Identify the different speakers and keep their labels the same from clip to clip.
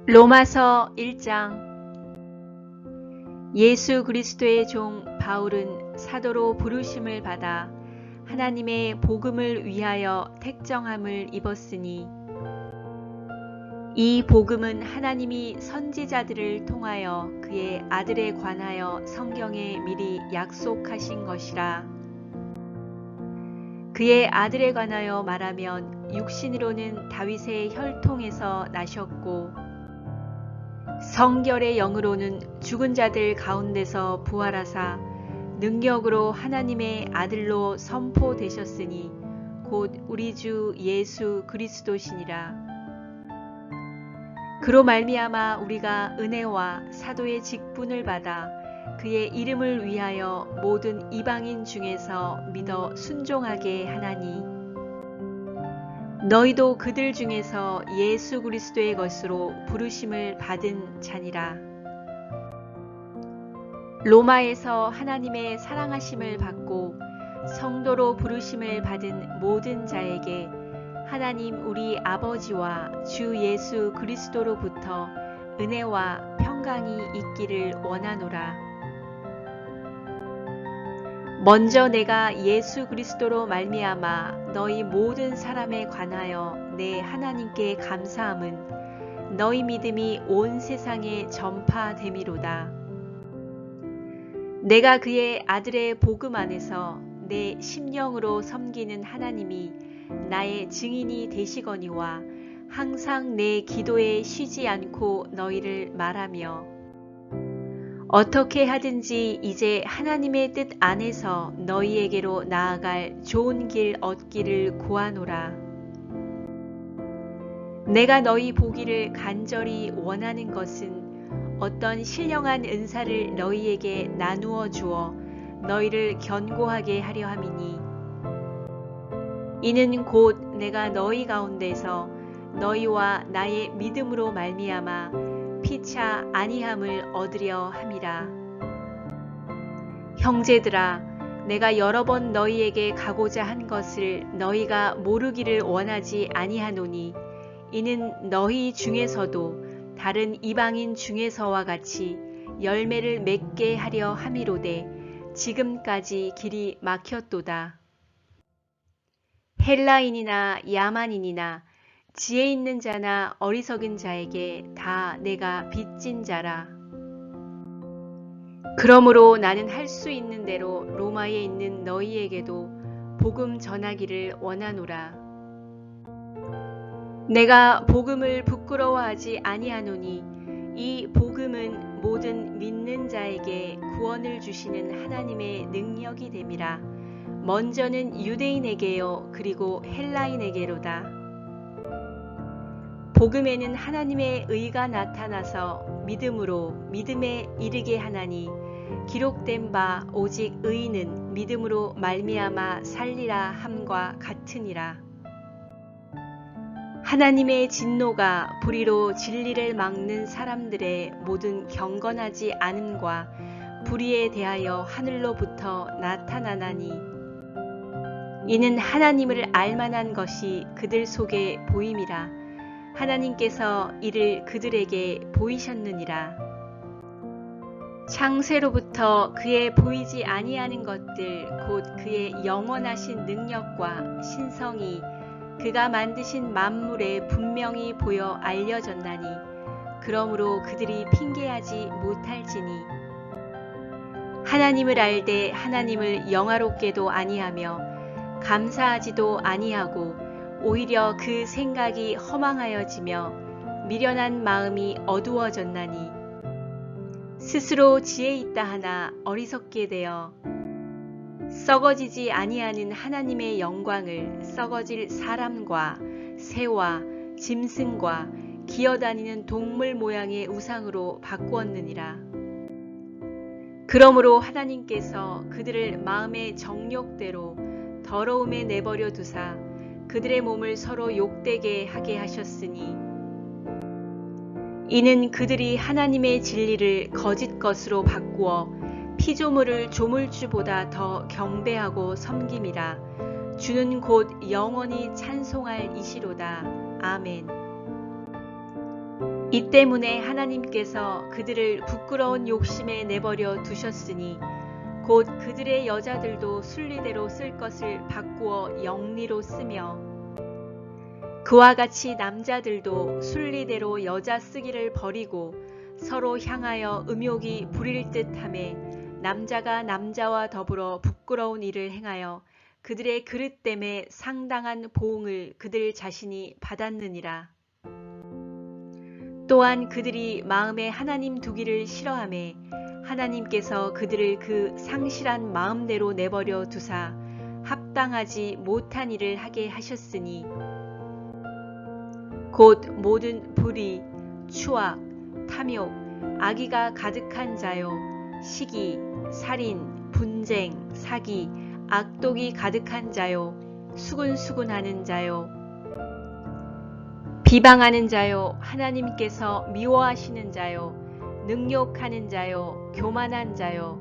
Speaker 1: 로마서 1장. 예수 그리스도의 종 바울은 사도로 부르심을 받아 하나님의 복음을 위하여 택정함을 입었으니, 이 복음은 하나님이 선지자들을 통하여 그의 아들에 관하여 성경에 미리 약속하신 것이라. 그의 아들에 관하여 말하면 육신으로는 다윗의 혈통에서 나셨고, 성결의 영으로는 죽은 자들 가운데서 부활하사 능력으로 하나님의 아들로 선포되셨으니 곧 우리 주 예수 그리스도시니라. 그로 말미암아 우리가 은혜와 사도의 직분을 받아 그의 이름을 위하여 모든 이방인 중에서 믿어 순종하게 하나니, 너희도 그들 중에서 예수 그리스도의 것으로 부르심을 받은 자니라. 로마에서 하나님의 사랑하심을 받고 성도로 부르심을 받은 모든 자에게 하나님 우리 아버지와 주 예수 그리스도로부터 은혜와 평강이 있기를 원하노라. 먼저 내가 예수 그리스도로 말미암아 너희 모든 사람에 관하여 내 하나님께 감사함은 너희 믿음이 온 세상에 전파됨이로다. 내가 그의 아들의 복음 안에서 내 심령으로 섬기는 하나님이 나의 증인이 되시거니와 항상 내 기도에 쉬지 않고 너희를 말하며, 어떻게 하든지 이제 하나님의 뜻 안에서 너희에게로 나아갈 좋은 길 얻기를 구하노라. 내가 너희 보기를 간절히 원하는 것은 어떤 신령한 은사를 너희에게 나누어 주어 너희를 견고하게 하려 함이니, 이는 곧 내가 너희 가운데서 너희와 나의 믿음으로 말미암아 피차 아니함을 얻으려 함이라. 형제들아, 내가 여러 번 너희에게 가고자 한 것을 너희가 모르기를 원하지 아니하노니, 이는 너희 중에서도 다른 이방인 중에서와 같이 열매를 맺게 하려 함이로되 지금까지 길이 막혔도다. 헬라인이나 야만인이나 지혜 있는 자나 어리석은 자에게 다 내가 빚진 자라. 그러므로 나는 할 수 있는 대로 로마에 있는 너희에게도 복음 전하기를 원하노라. 내가 복음을 부끄러워하지 아니하노니, 이 복음은 모든 믿는 자에게 구원을 주시는 하나님의 능력이 됨이라. 먼저는 유대인에게요 그리고 헬라인에게로다. 복음에는 하나님의 의가 나타나서 믿음으로 믿음에 이르게 하나니, 기록된 바 오직 의인은 믿음으로 말미암아 살리라 함과 같으니라. 하나님의 진노가 불의로 진리를 막는 사람들의 모든 경건하지 않음과 불의에 대하여 하늘로부터 나타나나니, 이는 하나님을 알만한 것이 그들 속에 보임이라. 하나님께서 이를 그들에게 보이셨느니라. 창세로부터 그의 보이지 아니하는 것들 곧 그의 영원하신 능력과 신성이 그가 만드신 만물에 분명히 보여 알려졌나니, 그러므로 그들이 핑계하지 못할지니, 하나님을 알되 하나님을 영화롭게도 아니하며 감사하지도 아니하고 오히려 그 생각이 허망하여지며 미련한 마음이 어두워졌나니, 스스로 지혜 있다 하나 어리석게 되어 썩어지지 아니하는 하나님의 영광을 썩어질 사람과 새와 짐승과 기어다니는 동물 모양의 우상으로 바꾸었느니라. 그러므로 하나님께서 그들을 마음의 정욕대로 더러움에 내버려 두사 그들의 몸을 서로 욕되게 하게 하셨으니, 이는 그들이 하나님의 진리를 거짓 것으로 바꾸어 피조물을 조물주보다 더 경배하고 섬김이라. 주는 곧 영원히 찬송할 이시로다. 아멘. 이 때문에 하나님께서 그들을 부끄러운 욕심에 내버려 두셨으니 곧 그들의 여자들도 순리대로 쓸 것을 바꾸어 영리로 쓰며 그와 같이 남자들도 순리대로 여자 쓰기를 버리고 서로 향하여 음욕이 부릴 듯하매 남자가 남자와 더불어 부끄러운 일을 행하여 그들의 그릇됨에 상당한 보응을 그들 자신이 받았느니라. 또한 그들이 마음에 하나님 두기를 싫어하매 하나님께서 그들을 그 상실한 마음대로 내버려 두사 합당하지 못한 일을 하게 하셨으니 곧 모든 불의, 추악, 탐욕, 악의가 가득한 자요, 시기, 살인, 분쟁, 사기, 악독이 가득한 자요, 수군수군하는 자요, 비방하는 자요, 하나님께서 미워하시는 자요, 능욕하는 자요, 교만한 자요,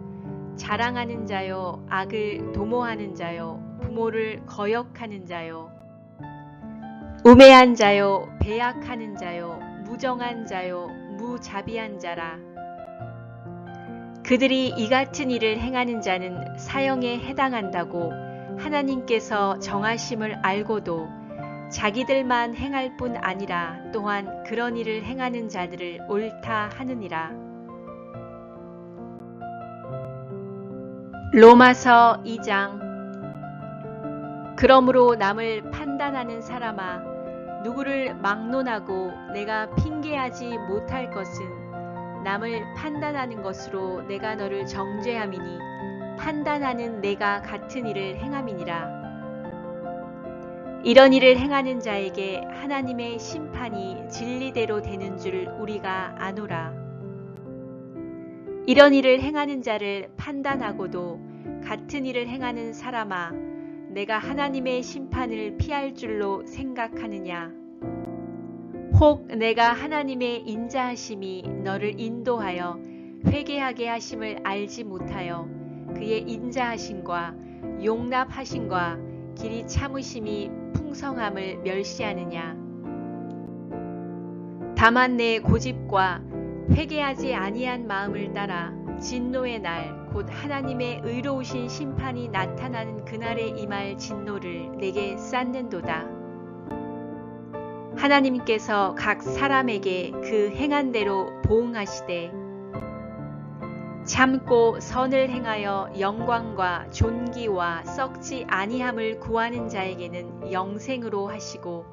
Speaker 1: 자랑하는 자요, 악을 도모하는 자요, 부모를 거역하는 자요, 우매한 자요, 배약하는 자요, 무정한 자요, 무자비한 자라. 그들이 이 같은 일을 행하는 자는 사형에 해당한다고 하나님께서 정하심을 알고도 자기들만 행할 뿐 아니라 또한 그런 일을 행하는 자들을 옳다 하느니라. 로마서 2장. 그러므로 남을 판단하는 사람아, 누구를 막론하고 내가 핑계하지 못할 것은 남을 판단하는 것으로 내가 너를 정죄함이니 판단하는 내가 같은 일을 행함이니라. 이런 일을 행하는 자에게 하나님의 심판이 진리대로 되는 줄 우리가 아노라. 이런 일을 행하는 자를 판단하고도 같은 일을 행하는 사람아, 내가 하나님의 심판을 피할 줄로 생각하느냐? 혹 내가 하나님의 인자하심이 너를 인도하여 회개하게 하심을 알지 못하여 그의 인자하심과 용납하심과 길이 참으심이 풍성함을 멸시하느냐? 다만 내 고집과 회개하지 아니한 마음을 따라 진노의 날 곧 하나님의 의로우신 심판이 나타나는 그날에 임할 진노를 내게 쌓는도다. 하나님께서 각 사람에게 그 행한 대로 보응하시되 참고 선을 행하여 영광과 존귀와 썩지 아니함을 구하는 자에게는 영생으로 하시고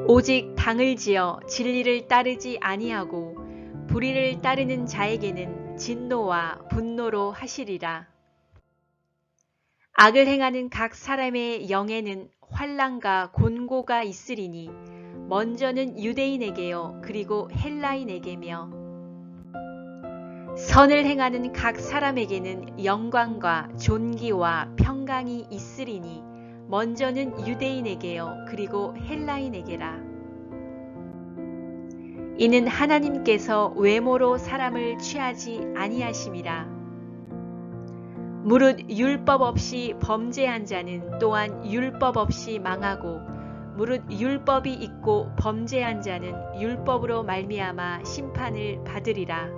Speaker 1: 오직 당을 지어 진리를 따르지 아니하고 불의를 따르는 자에게는 진노와 분노로 하시리라. 악을 행하는 각 사람의 영에는 환난과 곤고가 있으리니 먼저는 유대인에게요 그리고 헬라인에게며 선을 행하는 각 사람에게는 영광과 존귀와 평강이 있으리니 먼저는 유대인에게요 그리고 헬라인에게라. 이는 하나님께서 외모로 사람을 취하지 아니하심이라. 무릇 율법 없이 범죄한 자는 또한 율법 없이 망하고 무릇 율법이 있고 범죄한 자는 율법으로 말미암아 심판을 받으리라.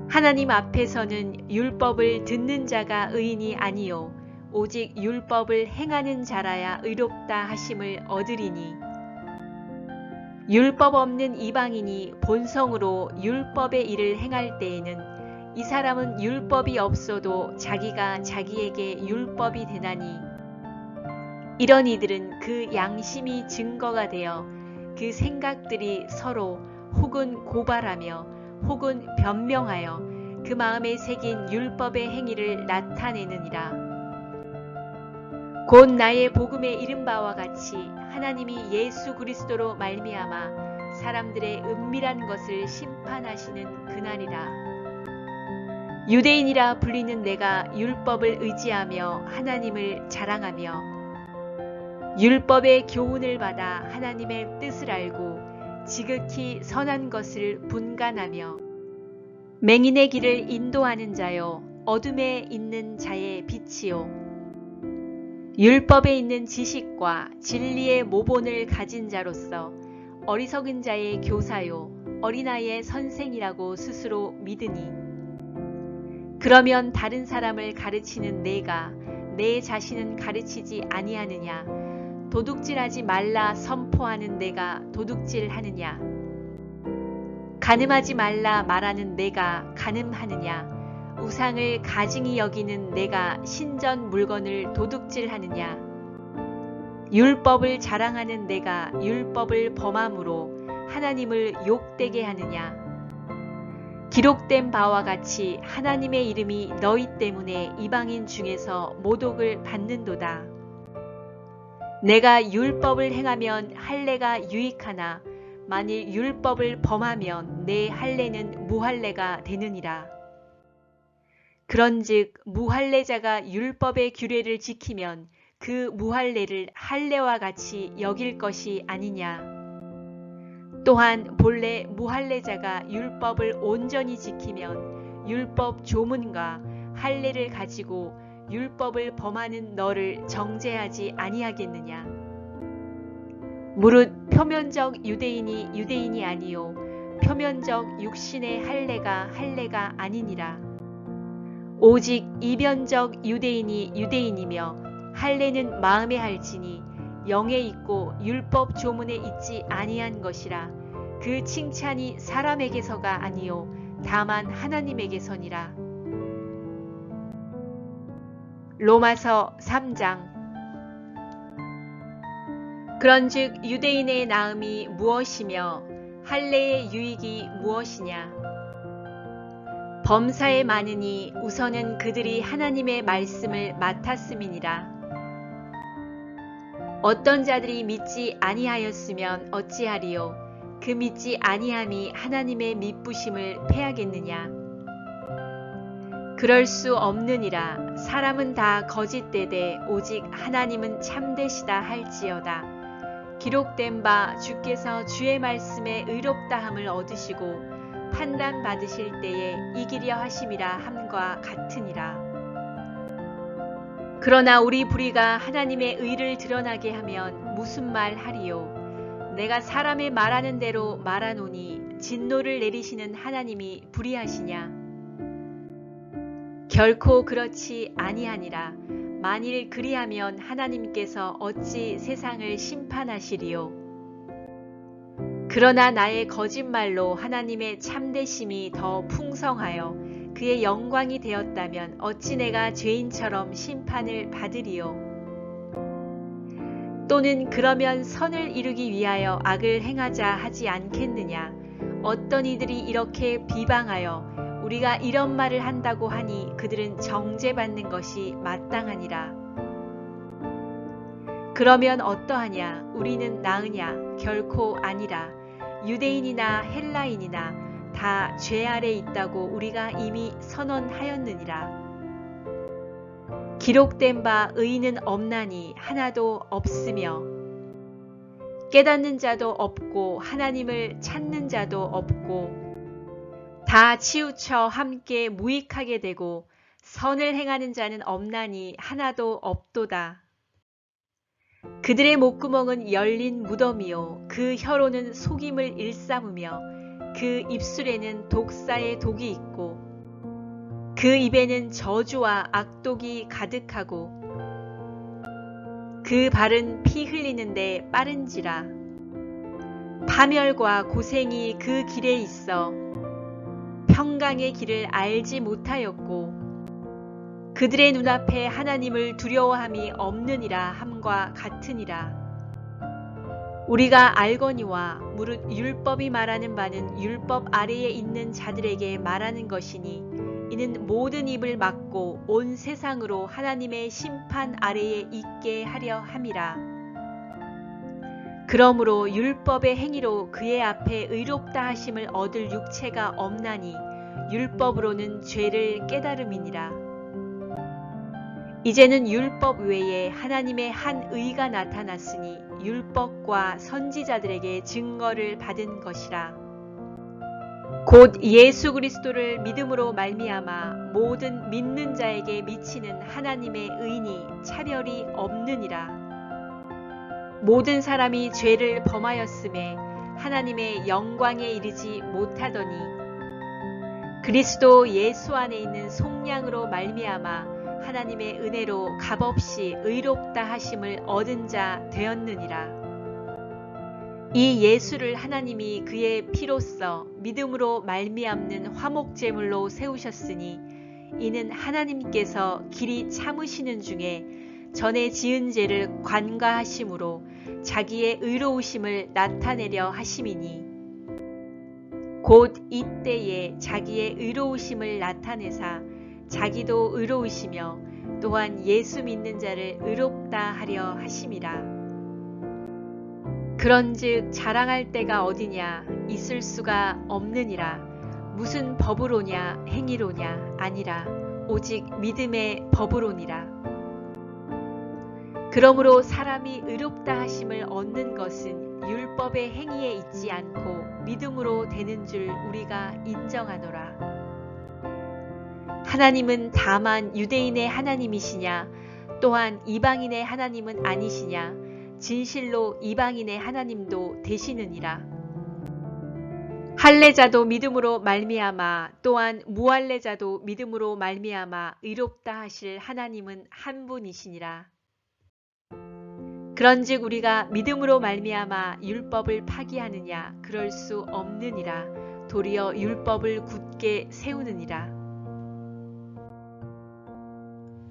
Speaker 1: 하나님 앞에서는 율법을 듣는 자가 의인이 아니요 오직 율법을 행하는 자라야 의롭다 하심을 얻으리니 율법 없는 이방인이 본성으로 율법의 일을 행할 때에는 이 사람은 율법이 없어도 자기가 자기에게 율법이 되나니 이런 이들은 그 양심이 증거가 되어 그 생각들이 서로 혹은 고발하며 혹은 변명하여 그 마음에 새긴 율법의 행위를 나타내느니라. 곧 나의 복음에 이른 바와 같이 하나님이 예수 그리스도로 말미암아 사람들의 은밀한 것을 심판하시는 그날이라. 유대인이라 불리는 내가 율법을 의지하며 하나님을 자랑하며 율법의 교훈을 받아 하나님의 뜻을 알고 지극히 선한 것을 분간하며 맹인의 길을 인도하는 자요 어둠에 있는 자의 빛이요 율법에 있는 지식과 진리의 모본을 가진 자로서 어리석은 자의 교사요 어린아이의 선생이라고 스스로 믿으니 그러면 다른 사람을 가르치는 내가 내 자신은 가르치지 아니하느냐? 도둑질하지 말라 선포하는 내가 도둑질하느냐? 간음하지 말라 말하는 내가 간음하느냐? 우상을 가증히 여기는 내가 신전 물건을 도둑질하느냐? 율법을 자랑하는 내가 율법을 범함으로 하나님을 욕되게 하느냐? 기록된 바와 같이 하나님의 이름이 너희 때문에 이방인 중에서 모독을 받는도다. 내가 율법을 행하면 할례가 유익하나 만일 율법을 범하면 내 할례는 무할례가 되느니라. 그런즉 무할례자가 율법의 규례를 지키면 그 무할례를 할례와 같이 여길 것이 아니냐. 또한 본래 무할례자가 율법을 온전히 지키면 율법 조문과 할례를 가지고 율법을 범하는 너를 정죄하지 아니하겠느냐. 무릇 표면적 유대인이 유대인이 아니요 표면적 육신의 할례가 아니니라. 오직 이변적 유대인이 유대인이며 할례는 마음에 할지니 영에 있고 율법 조문에 있지 아니한 것이라. 그 칭찬이 사람에게서가 아니요 다만 하나님에게서니라. 로마서 3장. 그런즉 유대인의 나음이 무엇이며 할례의 유익이 무엇이냐? 범사에 많으니 우선은 그들이 하나님의 말씀을 맡았음이니라. 어떤 자들이 믿지 아니하였으면 어찌하리요? 그 믿지 아니함이 하나님의 믿부심을 패하겠느냐? 그럴 수 없느니라. 사람은 다 거짓되되 오직 하나님은 참되시다 할지어다. 기록된 바 주께서 주의 말씀에 의롭다함을 얻으시고 판단받으실 때에 이기려 하심이라 함과 같으니라. 그러나 우리 불의가 하나님의 의를 드러나게 하면 무슨 말 하리요? 내가 사람의 말하는 대로 말하노니 진노를 내리시는 하나님이 불의하시냐? 결코 그렇지 아니하니라. 만일 그리하면 하나님께서 어찌 세상을 심판하시리요? 그러나 나의 거짓말로 하나님의 참되심이 더 풍성하여 그의 영광이 되었다면 어찌 내가 죄인처럼 심판을 받으리요? 또는 그러면 선을 이루기 위하여 악을 행하자 하지 않겠느냐? 어떤 이들이 이렇게 비방하여 우리가 이런 말을 한다고 하니 그들은 정죄받는 것이 마땅하니라. 그러면 어떠하냐? 우리는 나으냐? 결코 아니라. 유대인이나 헬라인이나 다 죄 아래 있다고 우리가 이미 선언하였느니라. 기록된 바 의인은 없나니 하나도 없으며 깨닫는 자도 없고 하나님을 찾는 자도 없고 다 치우쳐 함께 무익하게 되고 선을 행하는 자는 없나니 하나도 없도다. 그들의 목구멍은 열린 무덤이요 그 혀로는 속임을 일삼으며 그 입술에는 독사의 독이 있고 그 입에는 저주와 악독이 가득하고 그 발은 피 흘리는데 빠른지라. 파멸과 고생이 그 길에 있어 평강의 길을 알지 못하였고 그들의 눈앞에 하나님을 두려워함이 없느니라 함과 같으니라. 우리가 알거니와 무릇 율법이 말하는 바는 율법 아래에 있는 자들에게 말하는 것이니 이는 모든 입을 막고 온 세상으로 하나님의 심판 아래에 있게 하려 함이라. 그러므로 율법의 행위로 그의 앞에 의롭다 하심을 얻을 육체가 없나니 율법으로는 죄를 깨달음이니라. 이제는 율법 외에 하나님의 한 의가 나타났으니 율법과 선지자들에게 증거를 받은 것이라. 곧 예수 그리스도를 믿음으로 말미암아 모든 믿는 자에게 미치는 하나님의 의니 차별이 없느니라. 모든 사람이 죄를 범하였음에 하나님의 영광에 이르지 못하더니 그리스도 예수 안에 있는 속량으로 말미암아 하나님의 은혜로 값없이 의롭다 하심을 얻은 자 되었느니라. 이 예수를 하나님이 그의 피로써 믿음으로 말미암는 화목제물로 세우셨으니 이는 하나님께서 길이 참으시는 중에 전에 지은 죄를 관가하심으로 자기의 의로우심을 나타내려 하심이니 곧 이때에 자기의 의로우심을 나타내사 자기도 의로우시며 또한 예수 믿는 자를 의롭다 하려 하심이라. 그런즉 자랑할 때가 어디냐 있을 수가 없느니라. 무슨 법으로냐 행위로냐 아니라 오직 믿음의 법으로니라. 그러므로 사람이 의롭다 하심을 얻는 것은 율법의 행위에 있지 않고 믿음으로 되는 줄 우리가 인정하노라. 하나님은 다만 유대인의 하나님이시냐 또한 이방인의 하나님은 아니시냐 진실로 이방인의 하나님도 되시느니라. 할례자도 믿음으로 말미암아 또한 무할례자도 믿음으로 말미암아 의롭다 하실 하나님은 한 분이시니라. 그런즉 우리가 믿음으로 말미암아 율법을 파기하느냐 그럴 수 없느니라. 도리어 율법을 굳게 세우느니라.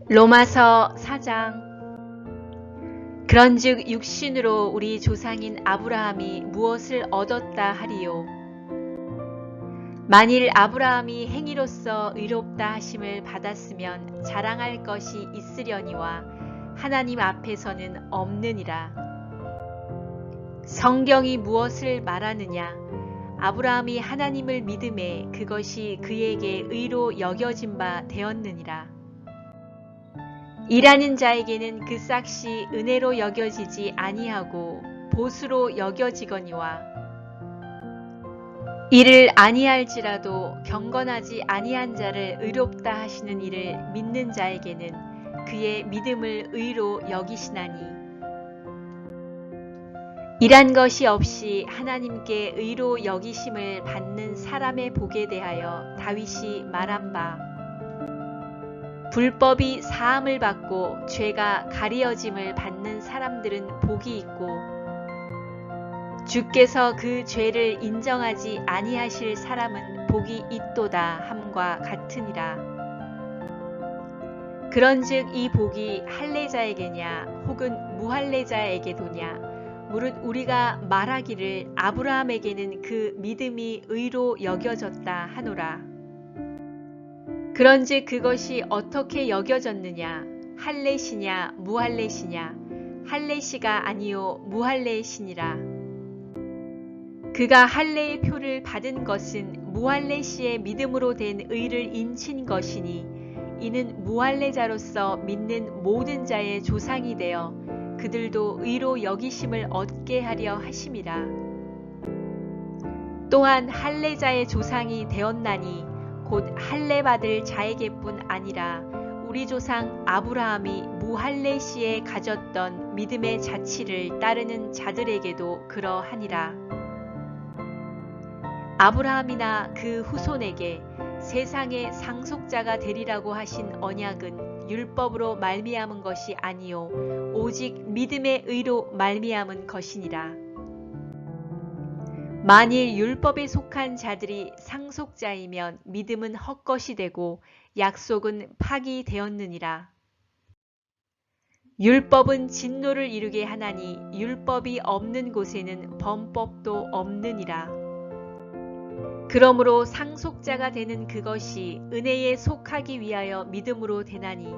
Speaker 1: 로마서 4장. 그런즉 육신으로 우리 조상인 아브라함이 무엇을 얻었다 하리요. 만일 아브라함이 행위로서 의롭다 하심을 받았으면 자랑할 것이 있으려니와 하나님 앞에서는 없느니라. 성경이 무엇을 말하느냐? 아브라함이 하나님을 믿음에 그것이 그에게 의로 여겨진 바 되었느니라. 일하는 자에게는 그 싹이 은혜로 여겨지지 아니하고 보수로 여겨지거니와 이를 아니할지라도 경건하지 아니한 자를 의롭다 하시는 이를 믿는 자에게는 그의 믿음을 의로 여기시나니 일한 것이 없이 하나님께 의로 여기심을 받는 사람의 복에 대하여 다윗이 말한 바 불법이 사함을 받고 죄가 가리어짐을 받는 사람들은 복이 있고 주께서 그 죄를 인정하지 아니하실 사람은 복이 있도다 함과 같으니라. 그런즉 이 복이 할례자에게냐 혹은 무할례자에게도냐 무릇 우리가 말하기를 아브라함에게는 그 믿음이 의로 여겨졌다 하노라. 그런즉 그것이 어떻게 여겨졌느냐 할례시냐 무할례시냐 할례시가 아니요 무할례시니라. 그가 할례의 표를 받은 것은 무할례시의 믿음으로 된 의를 인친 것이니 이는 무할례자로서 믿는 모든 자의 조상이 되어 그들도 의로 여기심을 얻게 하려 하심이라. 또한 할례자의 조상이 되었나니 곧 할례 받을 자에게뿐 아니라 우리 조상 아브라함이 무할례시에 가졌던 믿음의 자치를 따르는 자들에게도 그러하니라. 아브라함이나 그 후손에게 세상의 상속자가 되리라고 하신 언약은 율법으로 말미암은 것이 아니요 오직 믿음의 의로 말미암은 것이니라. 만일 율법에 속한 자들이 상속자이면 믿음은 헛것이 되고 약속은 파기되었느니라. 율법은 진노를 이루게 하나니 율법이 없는 곳에는 범법도 없느니라. 그러므로 상속자가 되는 그것이 은혜에 속하기 위하여 믿음으로 되나니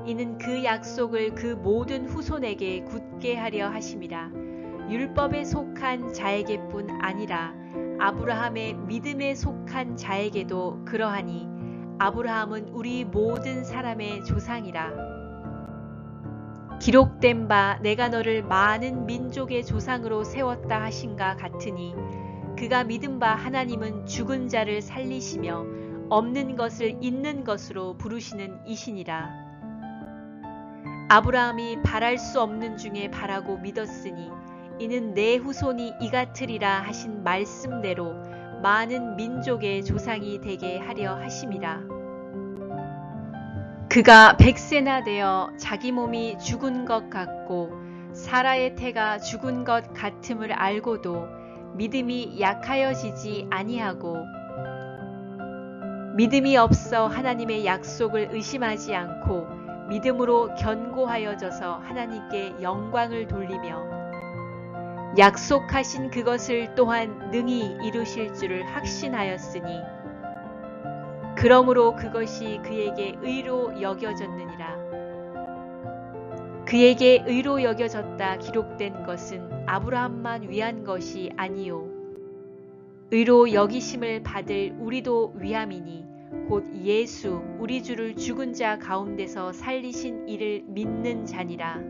Speaker 1: 이는 그 약속을 그 모든 후손에게 굳게 하려 하심이라. 율법에 속한 자에게뿐 아니라 아브라함의 믿음에 속한 자에게도 그러하니 아브라함은 우리 모든 사람의 조상이라. 기록된 바 내가 너를 많은 민족의 조상으로 세웠다 하신가 같으니 그가 믿은 바 하나님은 죽은 자를 살리시며 없는 것을 있는 것으로 부르시는 이시니라. 아브라함이 바랄 수 없는 중에 바라고 믿었으니 이는 내 후손이 이같으리라 하신 말씀대로 많은 민족의 조상이 되게 하려 하심이라. 그가 100세나 되어 자기 몸이 죽은 것 같고 사라의 태가 죽은 것 같음을 알고도 믿음이 약하여지지 아니하고 믿음이 없어 하나님의 약속을 의심하지 않고 믿음으로 견고하여져서 하나님께 영광을 돌리며 약속하신 그것을 또한 능히 이루실 줄을 확신하였으니 그러므로 그것이 그에게 의로 여겨졌느니라. 그에게 의로 여겨졌다 기록된 것은 아브라함만 위한 것이 아니요 의로 여기심을 받을 우리도 위함이니 곧 예수 우리 주를 죽은 자 가운데서 살리신 이를 믿는 자니라.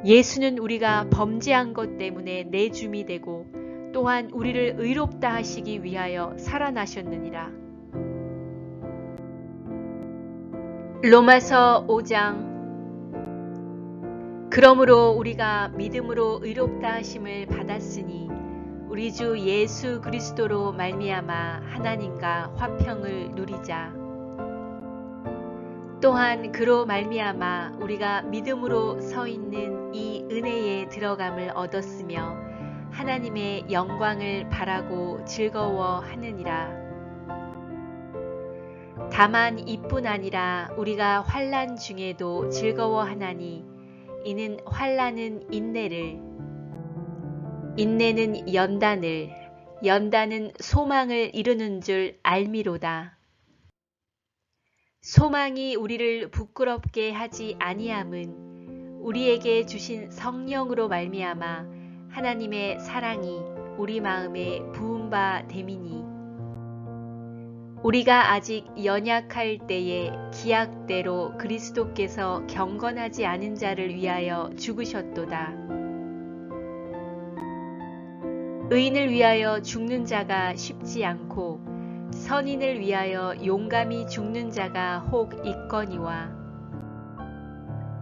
Speaker 1: 예수는 우리가 범죄한 것 때문에 내줌이 되고 또한 우리를 의롭다 하시기 위하여 살아나셨느니라. 로마서 5장. 그러므로 우리가 믿음으로 의롭다 하심을 받았으니 우리 주 예수 그리스도로 말미암아 하나님과 화평을 누리자. 또한 그로 말미암아 우리가 믿음으로 서 있는 이 은혜에 들어감을 얻었으며 하나님의 영광을 바라고 즐거워하느니라. 다만 이뿐 아니라 우리가 환난 중에도 즐거워하나니 이는 환난은 인내를, 인내는 연단을, 연단은 소망을 이루는 줄 알미로다. 소망이 우리를 부끄럽게 하지 아니함은 우리에게 주신 성령으로 말미암아 하나님의 사랑이 우리 마음에 부은 바 됨이니 우리가 아직 연약할 때에 기약대로 그리스도께서 경건하지 않은 자를 위하여 죽으셨도다. 의인을 위하여 죽는 자가 쉽지 않고 선인을 위하여 용감히 죽는 자가 혹 있거니와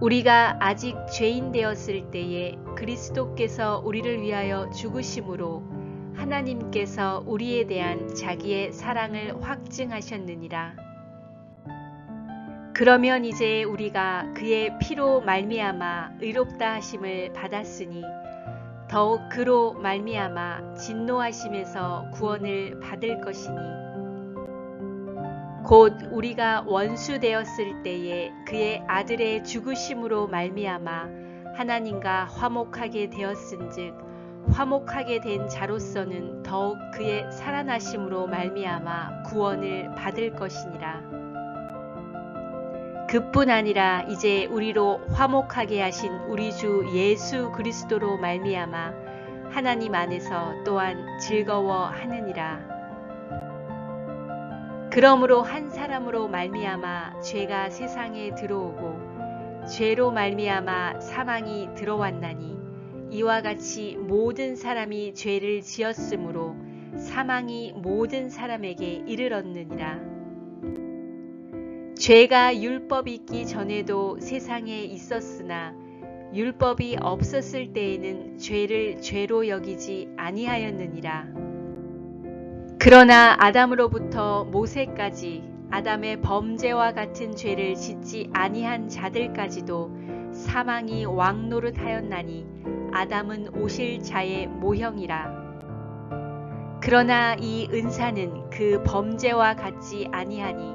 Speaker 1: 우리가 아직 죄인 되었을 때에 그리스도께서 우리를 위하여 죽으심으로 하나님께서 우리에 대한 자기의 사랑을 확증하셨느니라. 그러면 이제 우리가 그의 피로 말미암아 의롭다 하심을 받았으니 더욱 그로 말미암아 진노하심에서 구원을 받을 것이니 곧 우리가 원수 되었을 때에 그의 아들의 죽으심으로 말미암아 하나님과 화목하게 되었은즉 화목하게 된 자로서는 더욱 그의 살아나심으로 말미암아 구원을 받을 것이니라. 그뿐 아니라 이제 우리로 화목하게 하신 우리 주 예수 그리스도로 말미암아 하나님 안에서 또한 즐거워하느니라. 그러므로 한 사람으로 말미암아 죄가 세상에 들어오고 죄로 말미암아 사망이 들어왔나니 이와 같이 모든 사람이 죄를 지었으므로 사망이 모든 사람에게 이르렀느니라. 죄가 율법이 있기 전에도 세상에 있었으나 율법이 없었을 때에는 죄를 죄로 여기지 아니하였느니라. 그러나 아담으로부터 모세까지 아담의 범죄와 같은 죄를 짓지 아니한 자들까지도 사망이 왕노릇하였나니 아담은 오실 자의 모형이라. 그러나 이 은사는 그 범죄와 같지 아니하니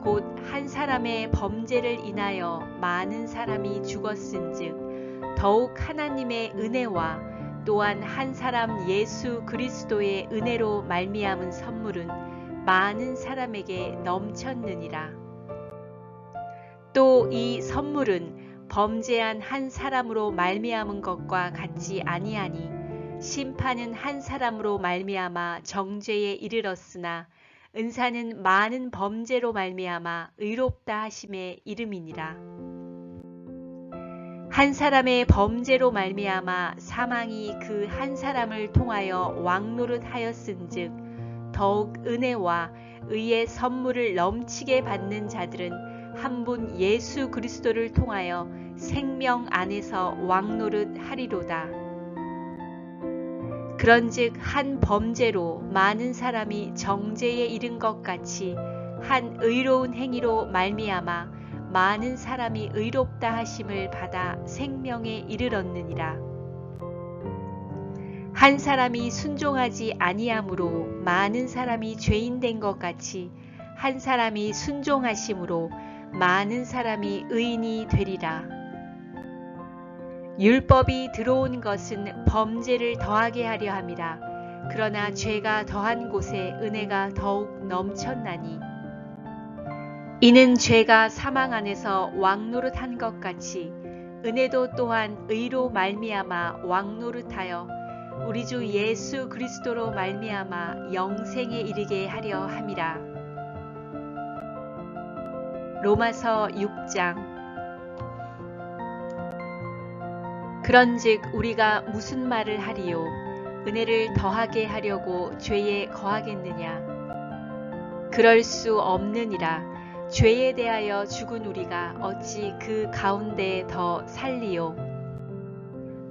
Speaker 1: 곧 한 사람의 범죄를 인하여 많은 사람이 죽었은즉 더욱 하나님의 은혜와 또한 한 사람 예수 그리스도의 은혜로 말미암은 선물은 많은 사람에게 넘쳤느니라. 또 이 선물은 범죄한 한 사람으로 말미암은 것과 같지 아니하니 심판은 한 사람으로 말미암아 정죄에 이르렀으나 은사는 많은 범죄로 말미암아 의롭다 하심에 이름이니라. 한 사람의 범죄로 말미암아 사망이 그 한 사람을 통하여 왕노릇하였은즉 더욱 은혜와 의의 선물을 넘치게 받는 자들은 한 분 예수 그리스도를 통하여 생명 안에서 왕노릇 하리로다. 그런즉 한 범죄로 많은 사람이 정죄에 이른 것 같이 한 의로운 행위로 말미암아 많은 사람이 의롭다 하심을 받아 생명에 이르렀느니라. 한 사람이 순종하지 아니함으로 많은 사람이 죄인 된 것 같이 한 사람이 순종하심으로 많은 사람이 의인이 되리라. 율법이 들어온 것은 범죄를 더하게 하려 함이라. 그러나 죄가 더한 곳에 은혜가 더욱 넘쳤나니 이는 죄가 사망 안에서 왕노릇한 것 같이 은혜도 또한 의로 말미암아 왕노릇하여 우리 주 예수 그리스도로 말미암아 영생에 이르게 하려 함이라. 로마서 6장. 그런즉 우리가 무슨 말을 하리요? 은혜를 더하게 하려고 죄에 거하겠느냐? 그럴 수 없느니라. 죄에 대하여 죽은 우리가 어찌 그 가운데 더 살리요?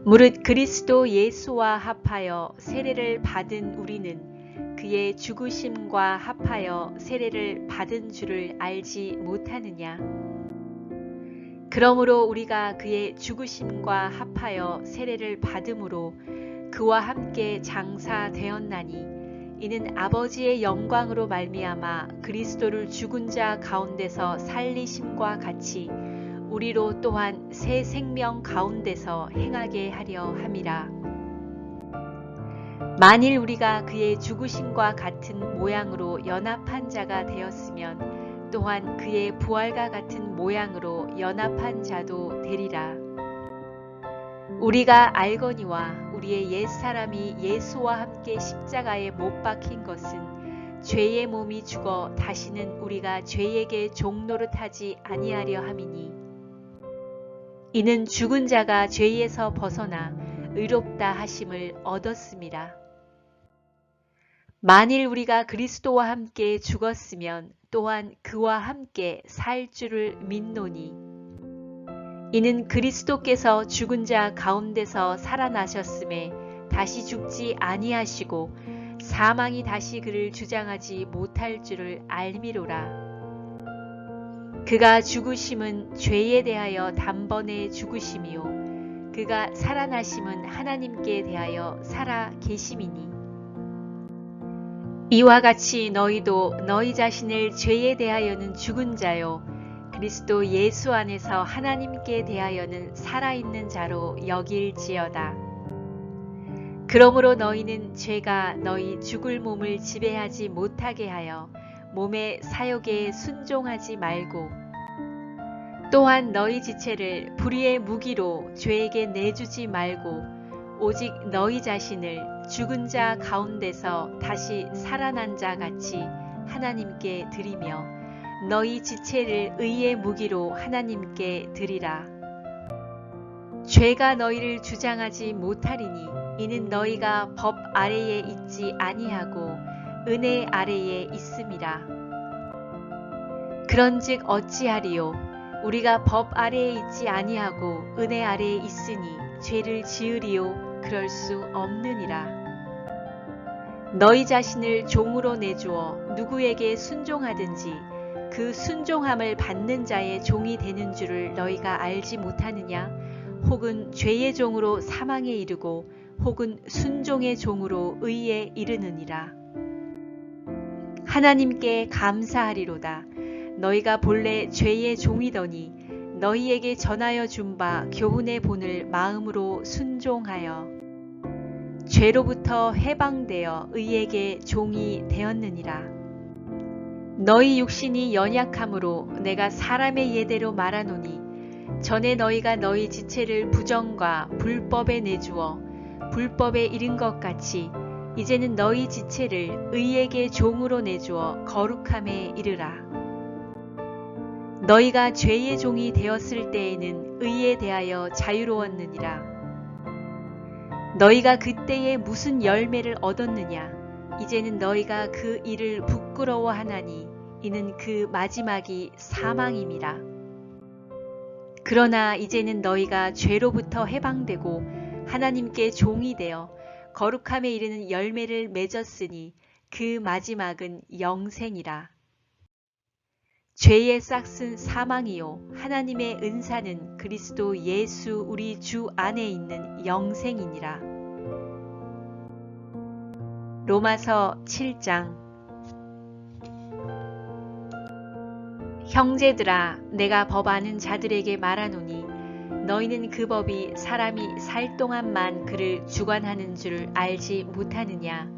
Speaker 1: 무릇 그리스도 예수와 합하여 세례를 받은 우리는 그의 죽으심과 합하여 세례를 받은 줄을 알지 못하느냐? 그러므로 우리가 그의 죽으심과 합하여 세례를 받음으로 그와 함께 장사되었나니 이는 아버지의 영광으로 말미암아 그리스도를 죽은 자 가운데서 살리심과 같이 우리로 또한 새 생명 가운데서 행하게 하려 함이라. 만일 우리가 그의 죽으심과 같은 모양으로 연합한 자가 되었으면 또한 그의 부활과 같은 모양으로 연합한 자도 되리라. 우리가 알거니와 우리의 옛사람이 예수와 함께 십자가에 못 박힌 것은 죄의 몸이 죽어 다시는 우리가 죄에게 종노릇하지 아니하려 함이니 이는 죽은 자가 죄에서 벗어나 의롭다 하심을 얻었음이라. 만일 우리가 그리스도와 함께 죽었으면 또한 그와 함께 살 줄을 믿노니 이는 그리스도께서 죽은 자 가운데서 살아나셨음에 다시 죽지 아니하시고 사망이 다시 그를 주장하지 못할 줄을 알미로라. 그가 죽으심은 죄에 대하여 단번에 죽으심이요 그가 살아나심은 하나님께 대하여 살아 계심이니 이와 같이 너희도 너희 자신을 죄에 대하여는 죽은 자요 그리스도 예수 안에서 하나님께 대하여는 살아있는 자로 여길지어다. 그러므로 너희는 죄가 너희 죽을 몸을 지배하지 못하게 하여 몸의 사욕에 순종하지 말고 또한 너희 지체를 불의의 무기로 죄에게 내주지 말고 오직 너희 자신을 죽은 자 가운데서 다시 살아난 자 같이 하나님께 드리며 너희 지체를 의의 무기로 하나님께 드리라. 죄가 너희를 주장하지 못하리니 이는 너희가 법 아래에 있지 아니하고 은혜 아래에 있음이라. 그런즉 어찌하리요? 우리가 법 아래에 있지 아니하고 은혜 아래에 있으니 죄를 지으리요? 그럴 수 없느니라. 너희 자신을 종으로 내주어 누구에게 순종하든지 그 순종함을 받는 자의 종이 되는 줄을 너희가 알지 못하느냐? 혹은 죄의 종으로 사망에 이르고 혹은 순종의 종으로 의에 이르느니라. 하나님께 감사하리로다. 너희가 본래 죄의 종이더니 너희에게 전하여 준 바 교훈의 본을 마음으로 순종하여 죄로부터 해방되어 의에게 종이 되었느니라. 너희 육신이 연약함으로 내가 사람의 예대로 말하노니 전에 너희가 너희 지체를 부정과 불법에 내주어 불법에 이른 것 같이 이제는 너희 지체를 의에게 종으로 내주어 거룩함에 이르라. 너희가 죄의 종이 되었을 때에는 의에 대하여 자유로웠느니라. 너희가 그때에 무슨 열매를 얻었느냐? 이제는 너희가 그 일을 부끄러워하나니 이는 그 마지막이 사망임이라. 그러나 이제는 너희가 죄로부터 해방되고 하나님께 종이 되어 거룩함에 이르는 열매를 맺었으니 그 마지막은 영생이라. 죄의 싹은 사망이요 하나님의 은사는 그리스도 예수 우리 주 안에 있는 영생이니라. 로마서 7장. 형제들아, 내가 법 아는 자들에게 말하노니 너희는 그 법이 사람이 살 동안만 그를 주관하는 줄 알지 못하느냐.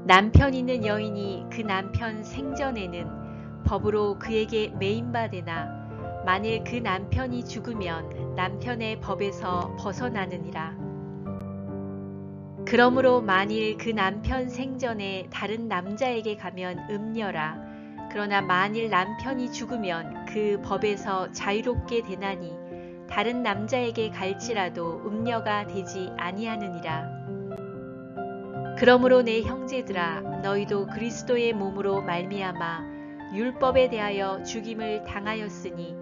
Speaker 1: 남편 있는 여인이 그 남편 생전에는 법으로 그에게 매인바 되나 만일 그 남편이 죽으면 남편의 법에서 벗어나느니라. 그러므로 만일 그 남편 생전에 다른 남자에게 가면 음녀라. 그러나 만일 남편이 죽으면 그 법에서 자유롭게 되나니 다른 남자에게 갈지라도 음녀가 되지 아니하느니라. 그러므로 내 형제들아, 너희도 그리스도의 몸으로 말미암아 율법에 대하여 죽임을 당하였으니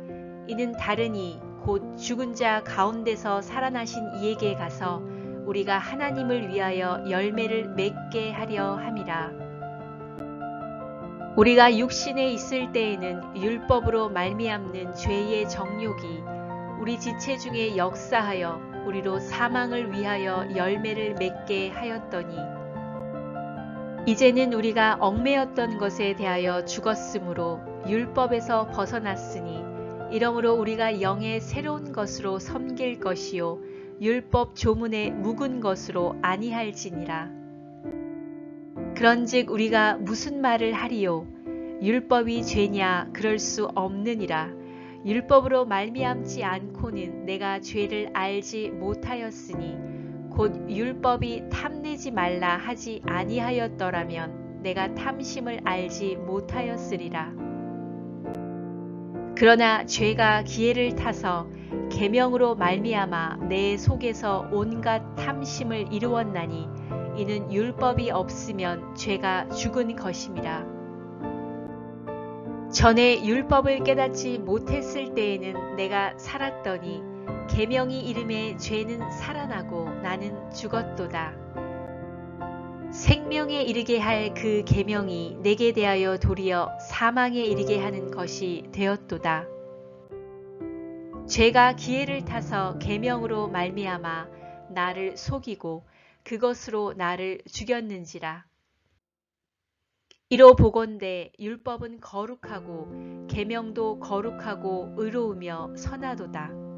Speaker 1: 이는 다르니 곧 죽은 자 가운데서 살아나신 이에게 가서 우리가 하나님을 위하여 열매를 맺게 하려 함이라. 우리가 육신에 있을 때에는 율법으로 말미암는 죄의 정욕이 우리 지체 중에 역사하여 우리로 사망을 위하여 열매를 맺게 하였더니 이제는 우리가 얽매였던 것에 대하여 죽었으므로 율법에서 벗어났으니 이러므로 우리가 영의 새로운 것으로 섬길 것이요 율법 조문에 묵은 것으로 아니할지니라. 그런즉 우리가 무슨 말을 하리요? 율법이 죄냐? 그럴 수 없느니라. 율법으로 말미암지 않고는 내가 죄를 알지 못하였으니 곧 율법이 탐내지 말라 하지 아니하였더라면 내가 탐심을 알지 못하였으리라. 그러나 죄가 기회를 타서 계명으로 말미암아 내 속에서 온갖 탐심을 이루었나니 이는 율법이 없으면 죄가 죽은 것임이라. 전에 율법을 깨닫지 못했을 때에는 내가 살았더니 계명이 이름에 죄는 살아나고 나는 죽었도다. 생명에 이르게 할 그 계명이 내게 대하여 도리어 사망에 이르게 하는 것이 되었도다. 죄가 기회를 타서 계명으로 말미암아 나를 속이고 그것으로 나를 죽였는지라. 이로 보건대 율법은 거룩하고 계명도 거룩하고 의로우며 선하도다.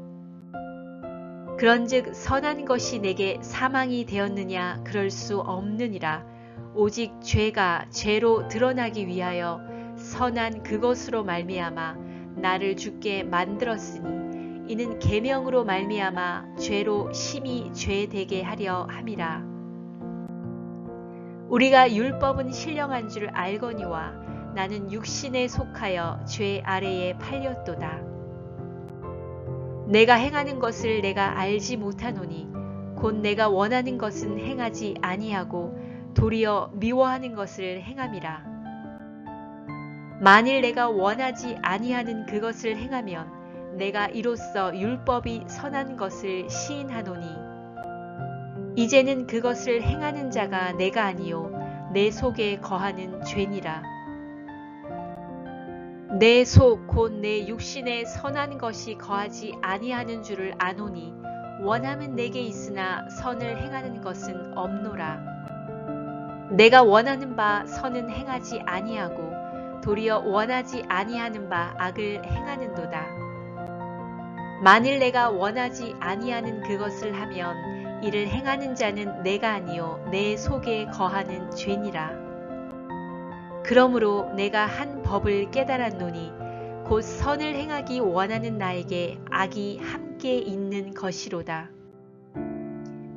Speaker 1: 그런즉 선한 것이 내게 사망이 되었느냐? 그럴 수 없느니라. 오직 죄가 죄로 드러나기 위하여 선한 그것으로 말미암아 나를 죽게 만들었으니 이는 계명으로 말미암아 죄로 심히 죄되게 하려 함이라. 우리가 율법은 신령한 줄 알거니와 나는 육신에 속하여 죄 아래에 팔렸도다. 내가 행하는 것을 내가 알지 못하노니 곧 내가 원하는 것은 행하지 아니하고 도리어 미워하는 것을 행함이라. 만일 내가 원하지 아니하는 그것을 행하면 내가 이로써 율법이 선한 것을 시인하노니 이제는 그것을 행하는 자가 내가 아니요 내 속에 거하는 죄니라. 내 속 곧 내 육신에 선한 것이 거하지 아니하는 줄을 아노니 원함은 내게 있으나 선을 행하는 것은 없노라. 내가 원하는 바 선은 행하지 아니하고 도리어 원하지 아니하는 바 악을 행하는도다. 만일 내가 원하지 아니하는 그것을 하면 이를 행하는 자는 내가 아니요 내 속에 거하는 죄니라. 그러므로 내가 한 법을 깨달았노니 곧 선을 행하기 원하는 나에게 악이 함께 있는 것이로다.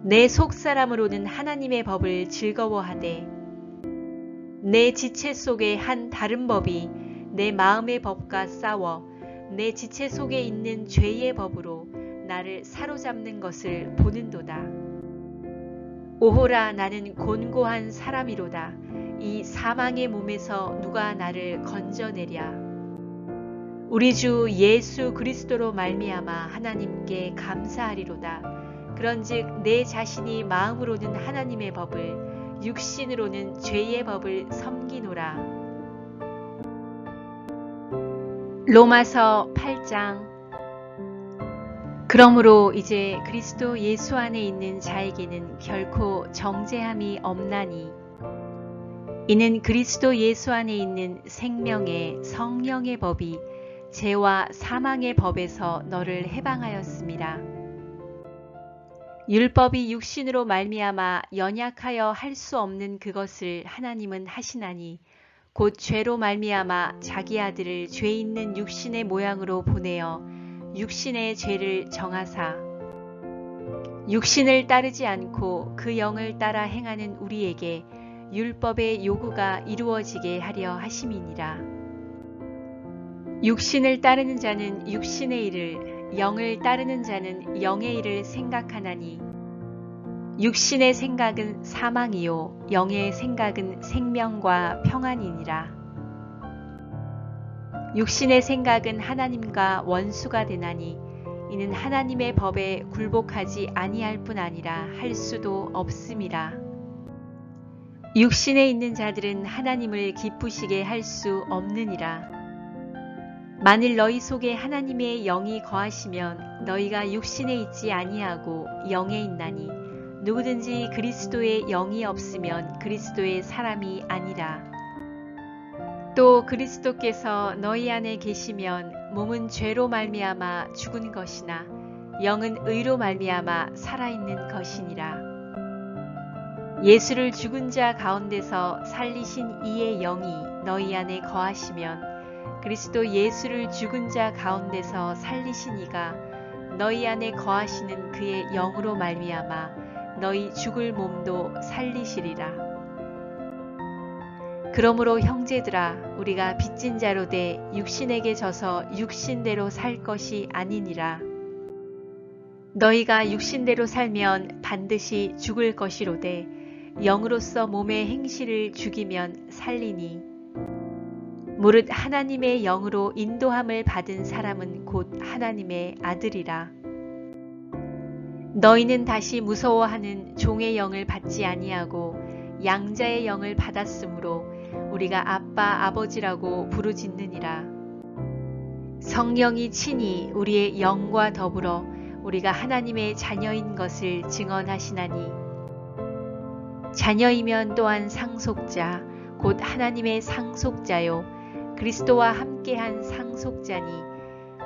Speaker 1: 내 속사람으로는 하나님의 법을 즐거워하되 내 지체 속에 한 다른 법이 내 마음의 법과 싸워 내 지체 속에 있는 죄의 법으로 나를 사로잡는 것을 보는도다. 오호라 나는 곤고한 사람이로다. 이 사망의 몸에서 누가 나를 건져내랴. 우리 주 예수 그리스도로 말미암아 하나님께 감사하리로다. 그런즉 내 자신이 마음으로는 하나님의 법을, 육신으로는 죄의 법을 섬기노라. 로마서 8장. 그러므로 이제 그리스도 예수 안에 있는 자에게는 결코 정죄함이 없나니, 이는 그리스도 예수 안에 있는 생명의 성령의 법이 죄와 사망의 법에서 너를 해방하였습니다. 율법이 육신으로 말미암아 연약하여 할 수 없는 그것을 하나님은 하시나니, 곧 죄로 말미암아 자기 아들을 죄 있는 육신의 모양으로 보내어 육신의 죄를 정하사 육신을 따르지 않고 그 영을 따라 행하는 우리에게 율법의 요구가 이루어지게 하려 하심이니라. 육신을 따르는 자는 육신의 일을, 영을 따르는 자는 영의 일을 생각하나니, 육신의 생각은 사망이요 영의 생각은 생명과 평안이니라. 육신의 생각은 하나님과 원수가 되나니, 이는 하나님의 법에 굴복하지 아니할 뿐 아니라 할 수도 없음이라. 육신에 있는 자들은 하나님을 기쁘시게 할 수 없느니라. 만일 너희 속에 하나님의 영이 거하시면 너희가 육신에 있지 아니하고 영에 있나니, 누구든지 그리스도의 영이 없으면 그리스도의 사람이 아니라. 또 그리스도께서 너희 안에 계시면 몸은 죄로 말미암아 죽은 것이나 영은 의로 말미암아 살아있는 것이니라. 예수를 죽은 자 가운데서 살리신 이의 영이 너희 안에 거하시면 그리스도 예수를 죽은 자 가운데서 살리신 이가 너희 안에 거하시는 그의 영으로 말미암아 너희 죽을 몸도 살리시리라. 그러므로 형제들아, 우리가 빚진 자로 돼 육신에게 져서 육신대로 살 것이 아니니라. 너희가 육신대로 살면 반드시 죽을 것이로되 영으로서 몸의 행실을 죽이면 살리니, 무릇 하나님의 영으로 인도함을 받은 사람은 곧 하나님의 아들이라. 너희는 다시 무서워하는 종의 영을 받지 아니하고 양자의 영을 받았으므로 우리가 아빠 아버지라고 부르짖느니라. 성령이 친히 우리의 영과 더불어 우리가 하나님의 자녀인 것을 증언하시나니, 자녀이면 또한 상속자 곧 하나님의 상속자요 그리스도와 함께한 상속자니,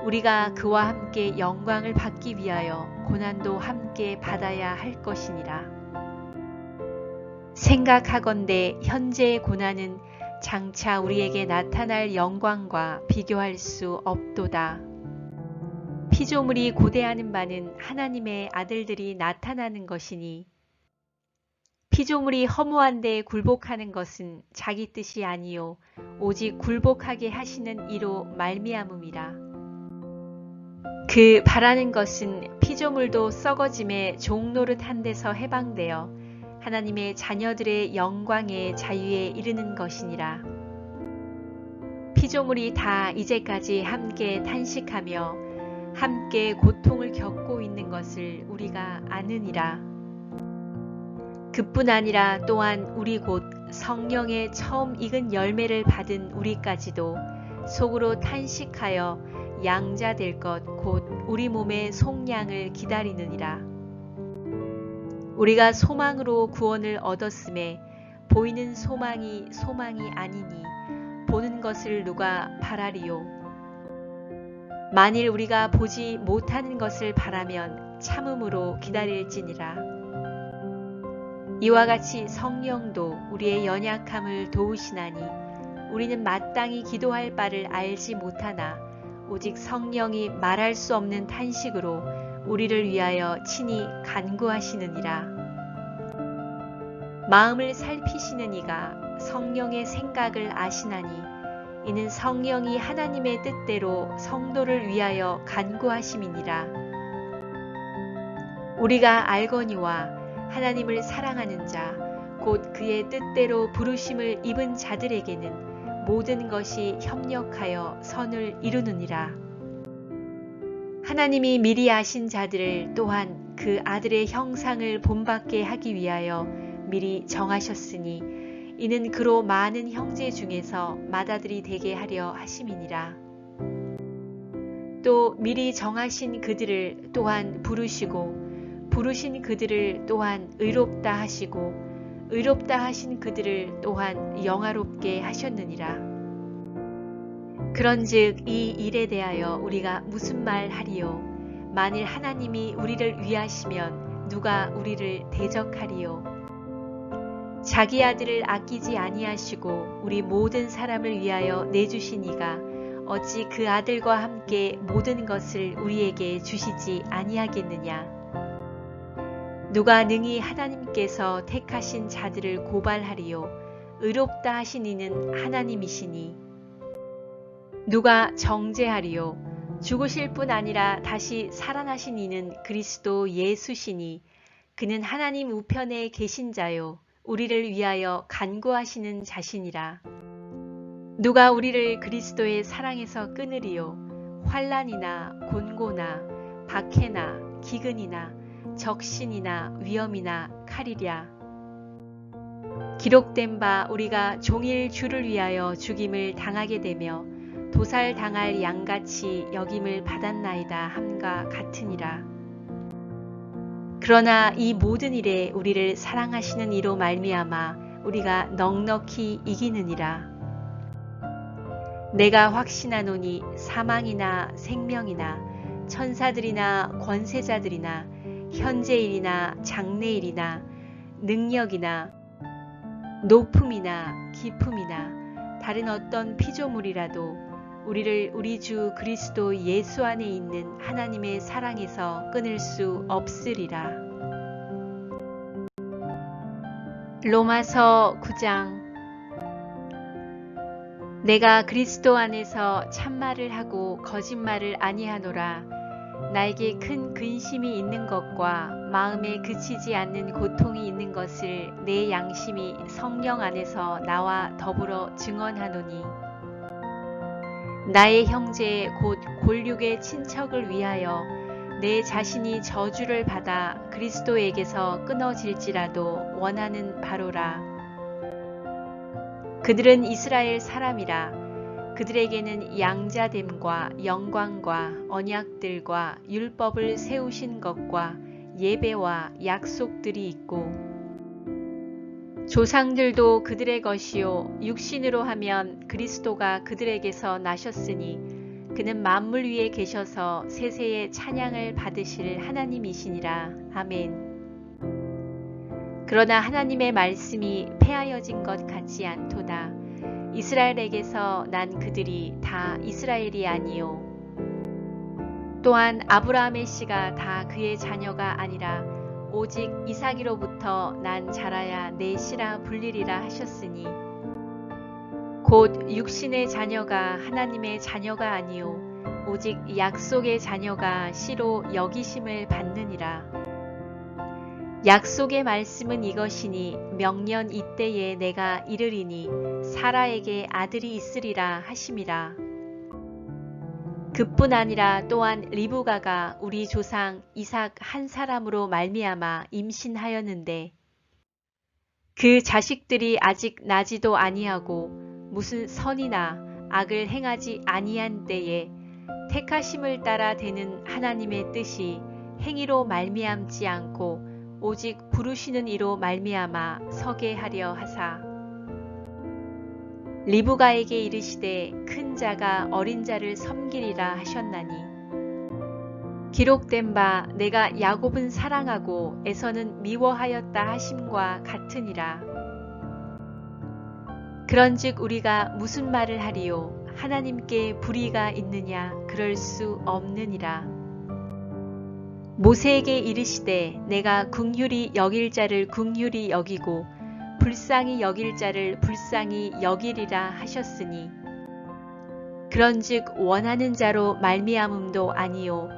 Speaker 1: 우리가 그와 함께 영광을 받기 위하여 고난도 함께 받아야 할 것이니라. 생각하건대 현재의 고난은 장차 우리에게 나타날 영광과 비교할 수 없도다. 피조물이 고대하는 바는 하나님의 아들들이 나타나는 것이니, 피조물이 허무한 데에 굴복하는 것은 자기 뜻이 아니요 오직 굴복하게 하시는 이로 말미암음이라. 그 바라는 것은 피조물도 썩어짐의 종노릇한 데서 해방되어 하나님의 자녀들의 영광의 자유에 이르는 것이니라. 피조물이 다 이제까지 함께 탄식하며 함께 고통을 겪고 있는 것을 우리가 아느니라. 그뿐 아니라 또한 우리 곧 성령의 처음 익은 열매를 받은 우리까지도 속으로 탄식하여 양자 될 것 곧 우리 몸의 속량을 기다리느니라. 우리가 소망으로 구원을 얻었음에 보이는 소망이 소망이 아니니 보는 것을 누가 바라리요. 만일 우리가 보지 못하는 것을 바라면 참음으로 기다릴지니라. 이와 같이 성령도 우리의 연약함을 도우시나니, 우리는 마땅히 기도할 바를 알지 못하나 오직 성령이 말할 수 없는 탄식으로 우리를 위하여 친히 간구하시느니라. 마음을 살피시는 이가 성령의 생각을 아시나니, 이는 성령이 하나님의 뜻대로 성도를 위하여 간구하심이니라. 우리가 알거니와 하나님을 사랑하는 자, 곧 그의 뜻대로 부르심을 입은 자들에게는 모든 것이 협력하여 선을 이루느니라. 하나님이 미리 아신 자들을 또한 그 아들의 형상을 본받게 하기 위하여 미리 정하셨으니 이는 그로 많은 형제 중에서 맏아들이 되게 하려 하심이니라. 또 미리 정하신 그들을 또한 부르시고 부르신 그들을 또한 의롭다 하시고 의롭다 하신 그들을 또한 영화롭게 하셨느니라. 그런즉 이 일에 대하여 우리가 무슨 말 하리요? 만일 하나님이 우리를 위하시면 누가 우리를 대적하리요? 자기 아들을 아끼지 아니하시고 우리 모든 사람을 위하여 내주신 이가 어찌 그 아들과 함께 모든 것을 우리에게 주시지 아니하겠느냐? 누가 능히 하나님께서 택하신 자들을 고발하리요? 의롭다 하신 이는 하나님이시니. 누가 정죄하리요? 죽으실 뿐 아니라 다시 살아나신 이는 그리스도 예수시니. 그는 하나님 우편에 계신 자요 우리를 위하여 간구하시는 자시니라. 누가 우리를 그리스도의 사랑에서 끊으리요? 환난이나 곤고나 박해나 기근이나 적신이나 위험이나 칼이랴. 기록된 바 우리가 종일 주를 위하여 죽임을 당하게 되며 도살당할 양같이 여김을 받았나이다 함과 같으니라. 그러나 이 모든 일에 우리를 사랑하시는 이로 말미암아 우리가 넉넉히 이기느니라. 내가 확신하노니 사망이나 생명이나 천사들이나 권세자들이나 현재일이나 장래일이나 능력이나 높음이나 깊음이나 다른 어떤 피조물이라도 우리를 우리 주 그리스도 예수 안에 있는 하나님의 사랑에서 끊을 수 없으리라. 로마서 9장. 내가 그리스도 안에서 참말을 하고 거짓말을 아니하노라. 나에게 큰 근심이 있는 것과 마음에 그치지 않는 고통이 있는 것을 내 양심이 성령 안에서 나와 더불어 증언하노니 나의 형제 곧 골육의 친척을 위하여 내 자신이 저주를 받아 그리스도에게서 끊어질지라도 원하는 바로라. 그들은 이스라엘 사람이라. 그들에게는 양자됨과 영광과 언약들과 율법을 세우신 것과 예배와 약속들이 있고 조상들도 그들의 것이요 육신으로 하면 그리스도가 그들에게서 나셨으니 그는 만물 위에 계셔서 세세의 찬양을 받으실 하나님이시니라. 아멘. 그러나 하나님의 말씀이 폐하여진 것 같지 않도다. 이스라엘에게서 난 그들이 다 이스라엘이 아니요 또한 아브라함의 씨가 다 그의 자녀가 아니라 오직 이삭이로부터 난 자라야 내 씨라 불리리라 하셨으니 곧 육신의 자녀가 하나님의 자녀가 아니요 오직 약속의 자녀가 씨로 여기심을 받느니라. 약속의 말씀은 이것이니 명년 이때에 내가 이르리니 사라에게 아들이 있으리라 하심이라. 그뿐 아니라 또한 리브가가 우리 조상 이삭 한 사람으로 말미암아 임신하였는데 그 자식들이 아직 나지도 아니하고 무슨 선이나 악을 행하지 아니한 때에 택하심을 따라 되는 하나님의 뜻이 행위로 말미암지 않고 오직 부르시는 이로 말미암아 서게 하려 하사 리브가에게 이르시되 큰 자가 어린 자를 섬기리라 하셨나니 기록된 바 내가 야곱은 사랑하고 에서는 미워하였다 하심과 같으니라. 그런즉 우리가 무슨 말을 하리요? 하나님께 불의가 있느냐? 그럴 수 없느니라. 모세에게 이르시되 내가 긍휼히 여길 자를 긍휼히 여기고 불쌍히 여길 자를 불쌍히 여기리라 하셨으니 그런즉 원하는 자로 말미암음도 아니요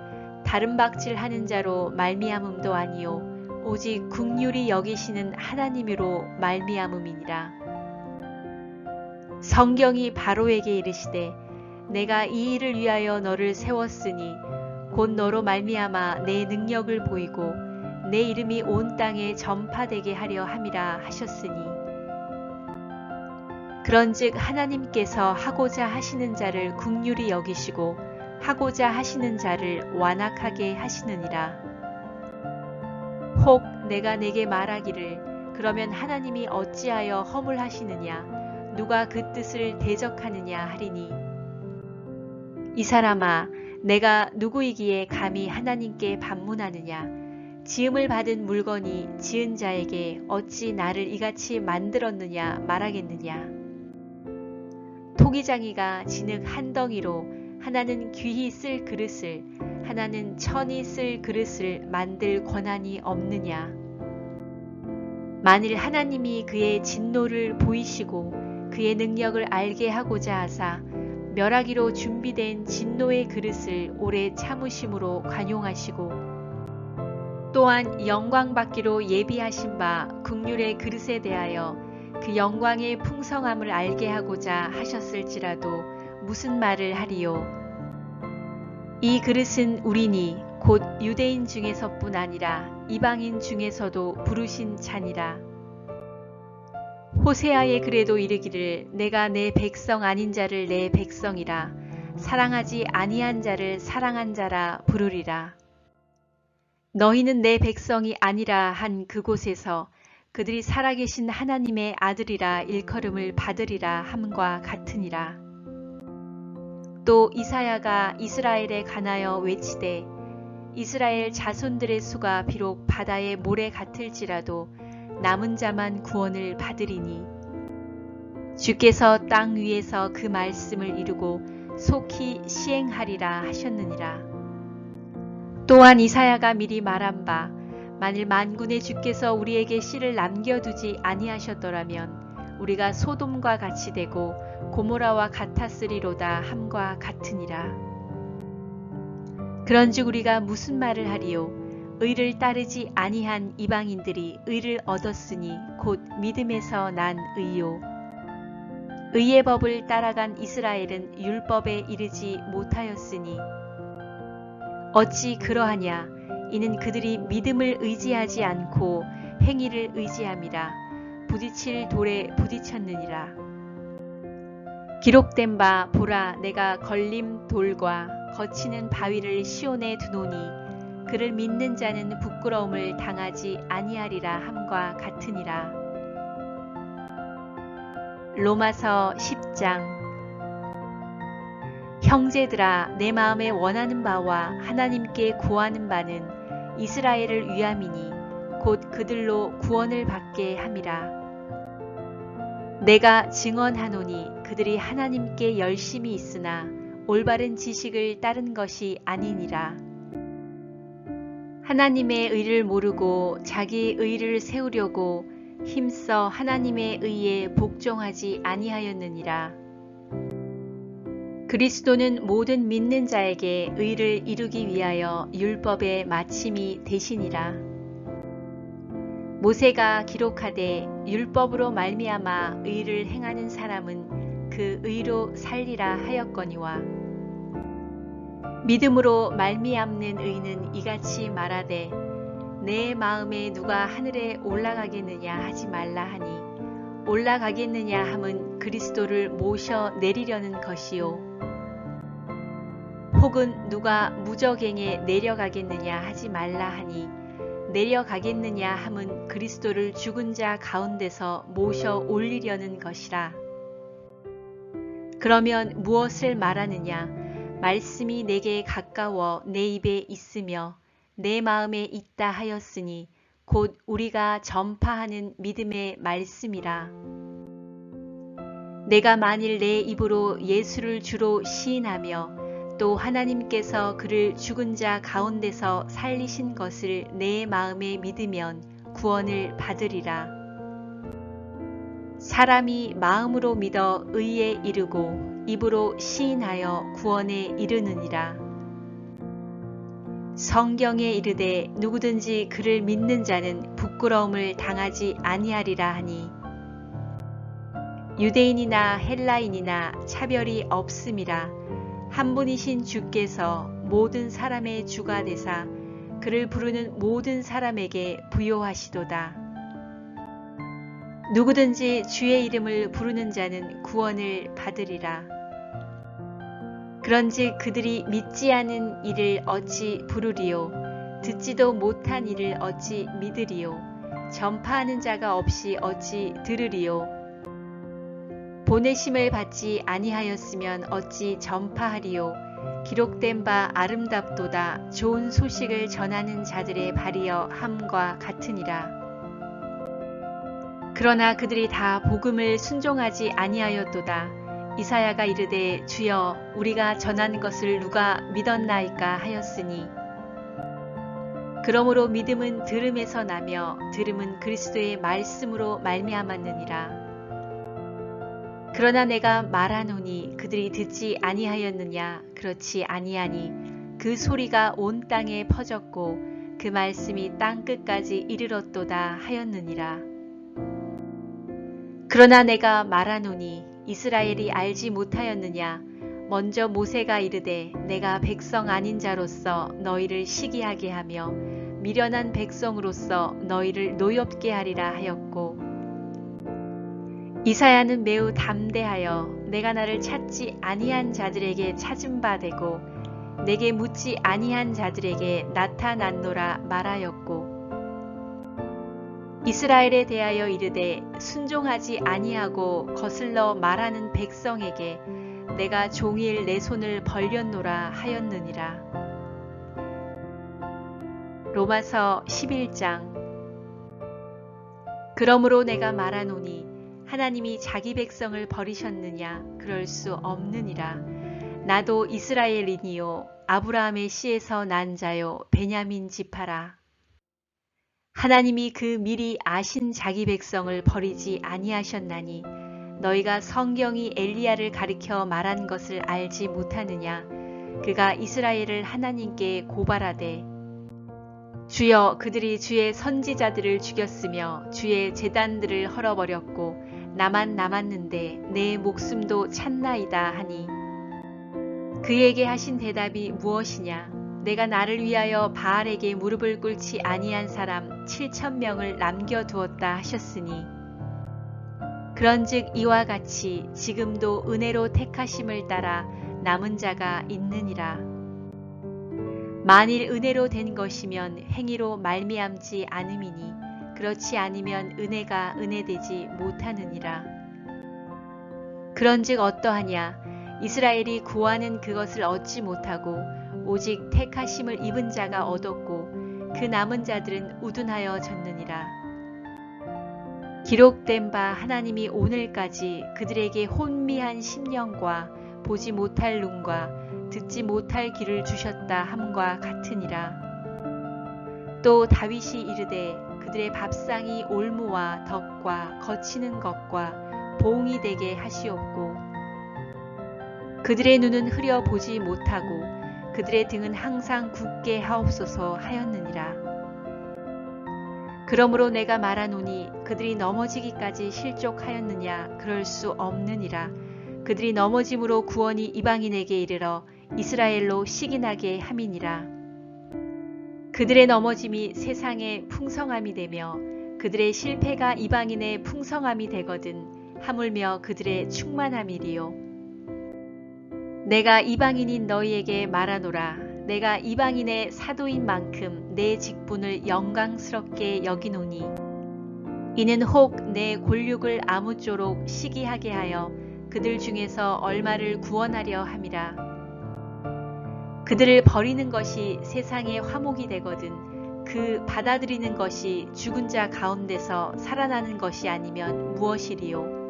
Speaker 1: 다른 박질하는 자로 말미암음도 아니요 오직 긍휼히 여기시는 하나님으로 말미암음이니라. 성경이 바로에게 이르시되 내가 이 일을 위하여 너를 세웠으니 곧 너로 말미암아 내 능력을 보이고 내 이름이 온 땅에 전파되게 하려 함이라 하셨으니 그런즉 하나님께서 하고자 하시는 자를 긍휼히 여기시고 하고자 하시는 자를 완악하게 하시느니라. 혹 내가 내게 말하기를 그러면 하나님이 어찌하여 허물하시느냐 누가 그 뜻을 대적하느냐 하리니 이 사람아 내가 누구이기에 감히 하나님께 반문하느냐 지음을 받은 물건이 지은 자에게 어찌 나를 이같이 만들었느냐 말하겠느냐. 토기장이가 진흙 한 덩이로 하나는 귀히 쓸 그릇을 하나는 천히 쓸 그릇을 만들 권한이 없느냐. 만일 하나님이 그의 진노를 보이시고 그의 능력을 알게 하고자 하사 멸하기로 준비된 진노의 그릇을 오래 참으심으로 관용하시고 또한 영광받기로 예비하신 바 긍휼의 그릇에 대하여 그 영광의 풍성함을 알게 하고자 하셨을지라도 무슨 말을 하리요. 이 그릇은 우리니 곧 유대인 중에서뿐 아니라 이방인 중에서도 부르신 자니라. 호세아의 글에도 이르기를 내가 내 백성 아닌 자를 내 백성이라 사랑하지 아니한 자를 사랑한 자라 부르리라. 너희는 내 백성이 아니라 한 그곳에서 그들이 살아계신 하나님의 아들이라 일컬음을 받으리라 함과 같으니라. 또 이사야가 이스라엘에 관하여 외치되 이스라엘 자손들의 수가 비록 바다의 모래 같을지라도 남은 자만 구원을 받으리니 주께서 땅 위에서 그 말씀을 이루고 속히 시행하리라 하셨느니라. 또한 이사야가 미리 말한 바 만일 만군의 주께서 우리에게 씨를 남겨두지 아니하셨더라면 우리가 소돔과 같이 되고 고모라와 같았으리로다 함과 같으니라. 그런즉 우리가 무슨 말을 하리요. 의를 따르지 아니한 이방인들이 의를 얻었으니 곧 믿음에서 난 의요. 의의 법을 따라간 이스라엘은 율법에 이르지 못하였으니 어찌 그러하냐. 이는 그들이 믿음을 의지하지 않고 행위를 의지함이라. 부딪힐 돌에 부딪혔느니라. 기록된 바 보라 내가 걸림 돌과 거치는 바위를 시온에 두노니 그를 믿는 자는 부끄러움을 당하지 아니하리라 함과 같으니라. 로마서 10장. 형제들아 내 마음에 원하는 바와 하나님께 구하는 바는 이스라엘을 위함이니 곧 그들로 구원을 받게 함이라. 내가 증언하노니 그들이 하나님께 열심히 있으나 올바른 지식을 따른 것이 아니니라. 하나님의 의를 모르고 자기 의를 세우려고 힘써 하나님의 의에 복종하지 아니하였느니라. 그리스도는 모든 믿는 자에게 의를 이루기 위하여 율법의 마침이 되시니라. 모세가 기록하되 율법으로 말미암아 의를 행하는 사람은 그 의로 살리라 하였거니와 믿음으로 말미암는 의는 이같이 말하되 내 마음에 누가 하늘에 올라가겠느냐 하지 말라 하니 올라가겠느냐 함은 그리스도를 모셔 내리려는 것이요 혹은 누가 무저갱에 내려가겠느냐 하지 말라 하니 내려가겠느냐 함은 그리스도를 죽은 자 가운데서 모셔 올리려는 것이라. 그러면 무엇을 말하느냐? 말씀이 내게 가까워 내 입에 있으며 내 마음에 있다 하였으니 곧 우리가 전파하는 믿음의 말씀이라. 내가 만일 내 입으로 예수를 주로 시인하며 또 하나님께서 그를 죽은 자 가운데서 살리신 것을 내 마음에 믿으면 구원을 받으리라. 사람이 마음으로 믿어 의에 이르고 입으로 시인하여 구원에 이르느니라. 성경에 이르되 누구든지 그를 믿는 자는 부끄러움을 당하지 아니하리라 하니 유대인이나 헬라인이나 차별이 없음이라 한 분이신 주께서 모든 사람의 주가 되사 그를 부르는 모든 사람에게 부요하시도다. 누구든지 주의 이름을 부르는 자는 구원을 받으리라. 그런즉 그들이 믿지 않은 이를 어찌 부르리요? 듣지도 못한 이를 어찌 믿으리요? 전파하는 자가 없이 어찌 들으리요? 보내심을 받지 아니하였으면 어찌 전파하리요? 기록된 바 아름답도다. 좋은 소식을 전하는 자들의 발이여 함과 같으니라. 그러나 그들이 다 복음을 순종하지 아니하였도다. 이사야가 이르되 주여 우리가 전한 것을 누가 믿었나이까 하였으니 그러므로 믿음은 들음에서 나며 들음은 그리스도의 말씀으로 말미암았느니라. 그러나 내가 말하노니 그들이 듣지 아니하였느냐? 그렇지 아니하니 그 소리가 온 땅에 퍼졌고 그 말씀이 땅 끝까지 이르렀도다 하였느니라. 그러나 내가 말하노니 이스라엘이 알지 못하였느냐? 먼저 모세가 이르되 내가 백성 아닌 자로서 너희를 시기하게 하며 미련한 백성으로서 너희를 노엽게 하리라 하였고 이사야는 매우 담대하여 내가 나를 찾지 아니한 자들에게 찾은 바 되고 내게 묻지 아니한 자들에게 나타났노라 말하였고 이스라엘에 대하여 이르되 순종하지 아니하고 거슬러 말하는 백성에게 내가 종일 내 손을 벌렸노라 하였느니라. 로마서 11장. 그러므로 내가 말하노니 하나님이 자기 백성을 버리셨느냐? 그럴 수 없느니라. 나도 이스라엘인이요 아브라함의 씨에서 난 자요 베냐민 지파라. 하나님이 그 미리 아신 자기 백성을 버리지 아니하셨나니 너희가 성경이 엘리야를 가리켜 말한 것을 알지 못하느냐? 그가 이스라엘을 하나님께 고발하되 주여 그들이 주의 선지자들을 죽였으며 주의 제단들을 헐어버렸고 나만 남았는데 내 목숨도 찾나이다 하니 그에게 하신 대답이 무엇이냐? 내가 나를 위하여 바알에게 무릎을 꿇지 아니한 사람 7,000명을 남겨두었다 하셨으니 그런즉 이와 같이 지금도 은혜로 택하심을 따라 남은 자가 있느니라. 만일 은혜로 된 것이면 행위로 말미암지 않음이니 그렇지 않으면 은혜가 은혜되지 못하느니라. 그런즉 어떠하냐? 이스라엘이 구하는 그것을 얻지 못하고 오직 택하심을 입은 자가 얻었고 그 남은 자들은 우둔하여 졌느니라. 기록된 바 하나님이 오늘까지 그들에게 혼미한 심령과 보지 못할 눈과 듣지 못할 귀를 주셨다 함과 같으니라. 또 다윗이 이르되 그들의 밥상이 올무와 덕과 거치는 것과 보응이 되게 하시옵고 그들의 눈은 흐려 보지 못하고 그들의 등은 항상 굳게 하옵소서 하였느니라. 그러므로 내가 말하노니 그들이 넘어지기까지 실족하였느냐? 그럴 수 없느니라. 그들이 넘어짐으로 구원이 이방인에게 이르러 이스라엘로 시기나게 함이니라. 그들의 넘어짐이 세상의 풍성함이 되며 그들의 실패가 이방인의 풍성함이 되거든 하물며 그들의 충만함이리요. 내가 이방인인 너희에게 말하노라. 내가 이방인의 사도인 만큼 내 직분을 영광스럽게 여기노니 이는 혹 내 골육을 아무쪼록 시기하게 하여 그들 중에서 얼마를 구원하려 함이라. 그들을 버리는 것이 세상의 화목이 되거든 그 받아들이는 것이 죽은 자 가운데서 살아나는 것이 아니면 무엇이리요.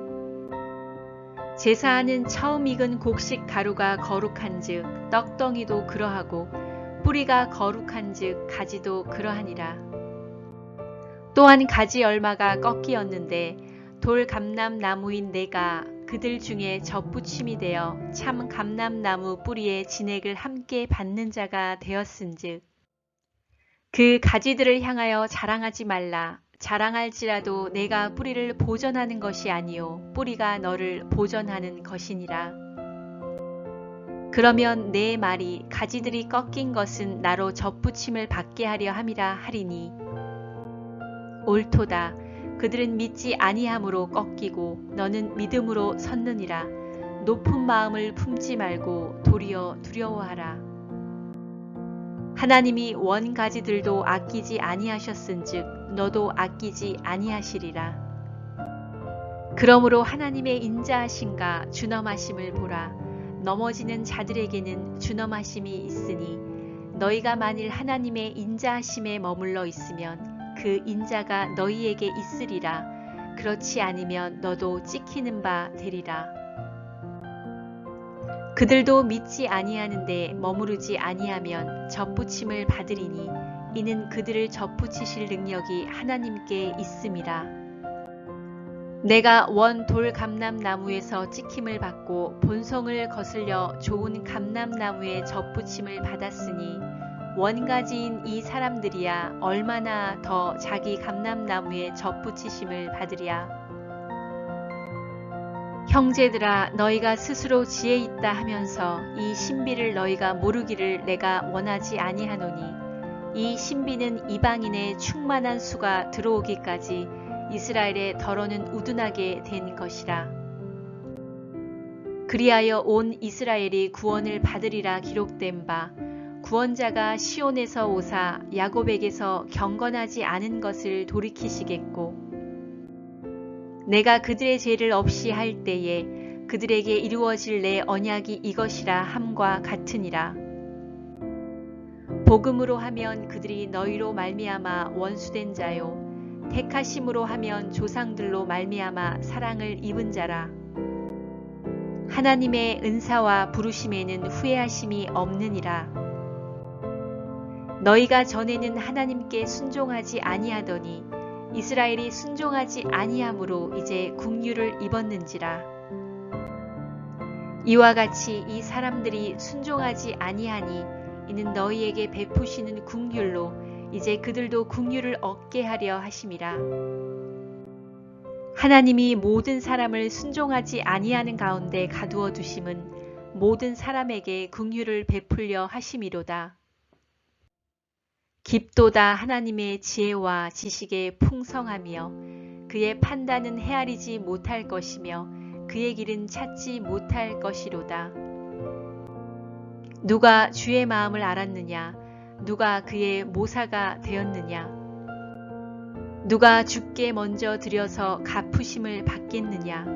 Speaker 1: 제사하는 처음 익은 곡식 가루가 거룩한즉 떡덩이도 그러하고 뿌리가 거룩한즉 가지도 그러하니라. 또한 가지 얼마가 꺾이었는데 돌 감람나무인 내가 그들 중에 접붙임이 되어 참 감람나무 뿌리에 진액을 함께 받는 자가 되었은즉 그 가지들을 향하여 자랑하지 말라. 자랑할지라도 내가 뿌리를 보전하는 것이 아니요 뿌리가 너를 보전하는 것이니라. 그러면 내 말이 가지들이 꺾인 것은 나로 접붙임을 받게 하려 함이라 하리니 옳도다. 그들은 믿지 아니함으로 꺾이고 너는 믿음으로 섰느니라. 높은 마음을 품지 말고 도리어 두려워하라. 하나님이 원가지들도 아끼지 아니하셨은즉 너도 아끼지 아니하시리라. 그러므로 하나님의 인자하심과 준엄하심을 보라. 넘어지는 자들에게는 준엄하심이 있으니 너희가 만일 하나님의 인자하심에 머물러 있으면 그 인자가 너희에게 있으리라. 그렇지 않으면 너도 찍히는 바 되리라. 그들도 믿지 아니하는데 머무르지 아니하면 접붙임을 받으리니 이는 그들을 접붙이실 능력이 하나님께 있음이라. 내가 원 돌 감람나무에서 찍힘을 받고 본성을 거슬려 좋은 감람나무에 접붙임을 받았으니 원가지인 이 사람들이야 얼마나 더 자기 감람나무에 접붙이심을 받으랴. 형제들아, 너희가 스스로 지혜 있다 하면서 이 신비를 너희가 모르기를 내가 원하지 아니하노니 이 신비는 이방인의 충만한 수가 들어오기까지 이스라엘의 덜어는 우둔하게 된 것이라. 그리하여 온 이스라엘이 구원을 받으리라 기록된 바 구원자가 시온에서 오사 야곱에게서 경건하지 않은 것을 돌이키시겠고 내가 그들의 죄를 없이 할 때에 그들에게 이루어질 내 언약이 이것이라 함과 같으니라. 복음으로 하면 그들이 너희로 말미암아 원수된 자요 택하심으로 하면 조상들로 말미암아 사랑을 입은 자라. 하나님의 은사와 부르심에는 후회하심이 없느니라. 너희가 전에는 하나님께 순종하지 아니하더니 이스라엘이 순종하지 아니함으로 이제 국류를 입었는지라. 이와 같이 이 사람들이 순종하지 아니하니 이는 너희에게 베푸시는 국률로 이제 그들도 국류를 얻게 하려 하심이라. 하나님이 모든 사람을 순종하지 아니하는 가운데 가두어 두심은 모든 사람에게 국류를 베풀려 하심이로다. 깊도다 하나님의 지혜와 지식의 풍성하며 그의 판단은 헤아리지 못할 것이며 그의 길은 찾지 못할 것이로다. 누가 주의 마음을 알았느냐? 누가 그의 모사가 되었느냐? 누가 주께 먼저 드려서 갚으심을 받겠느냐?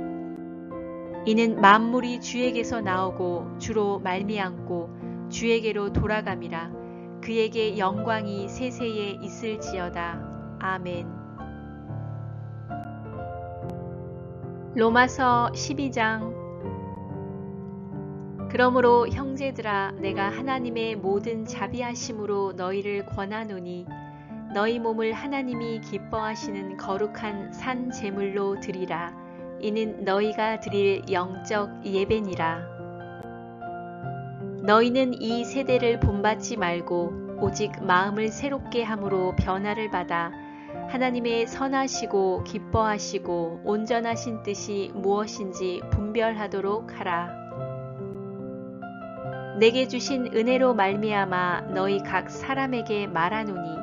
Speaker 1: 이는 만물이 주에게서 나오고 주로 말미암고 주에게로 돌아감이라. 그에게 영광이 세세에 있을지어다. 아멘. 로마서 12장. 그러므로 형제들아, 내가 하나님의 모든 자비하심으로 너희를 권하노니 너희 몸을 하나님이 기뻐하시는 거룩한 산 제물로 드리라. 이는 너희가 드릴 영적 예배니라. 너희는 이 세대를 본받지 말고 오직 마음을 새롭게 함으로 변화를 받아 하나님의 선하시고 기뻐하시고 온전하신 뜻이 무엇인지 분별하도록 하라. 내게 주신 은혜로 말미암아 너희 각 사람에게 말하노니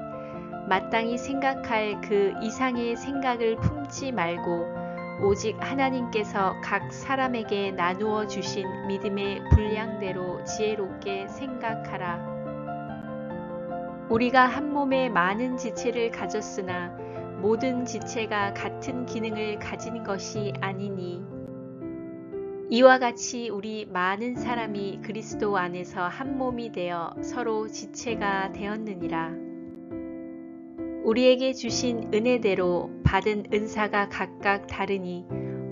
Speaker 1: 마땅히 생각할 그 이상의 생각을 품지 말고 오직 하나님께서 각 사람에게 나누어 주신 믿음의 분량대로 지혜롭게 생각하라. 우리가 한 몸에 많은 지체를 가졌으나 모든 지체가 같은 기능을 가진 것이 아니니 이와 같이 우리 많은 사람이 그리스도 안에서 한 몸이 되어 서로 지체가 되었느니라. 우리에게 주신 은혜대로 받은 은사가 각각 다르니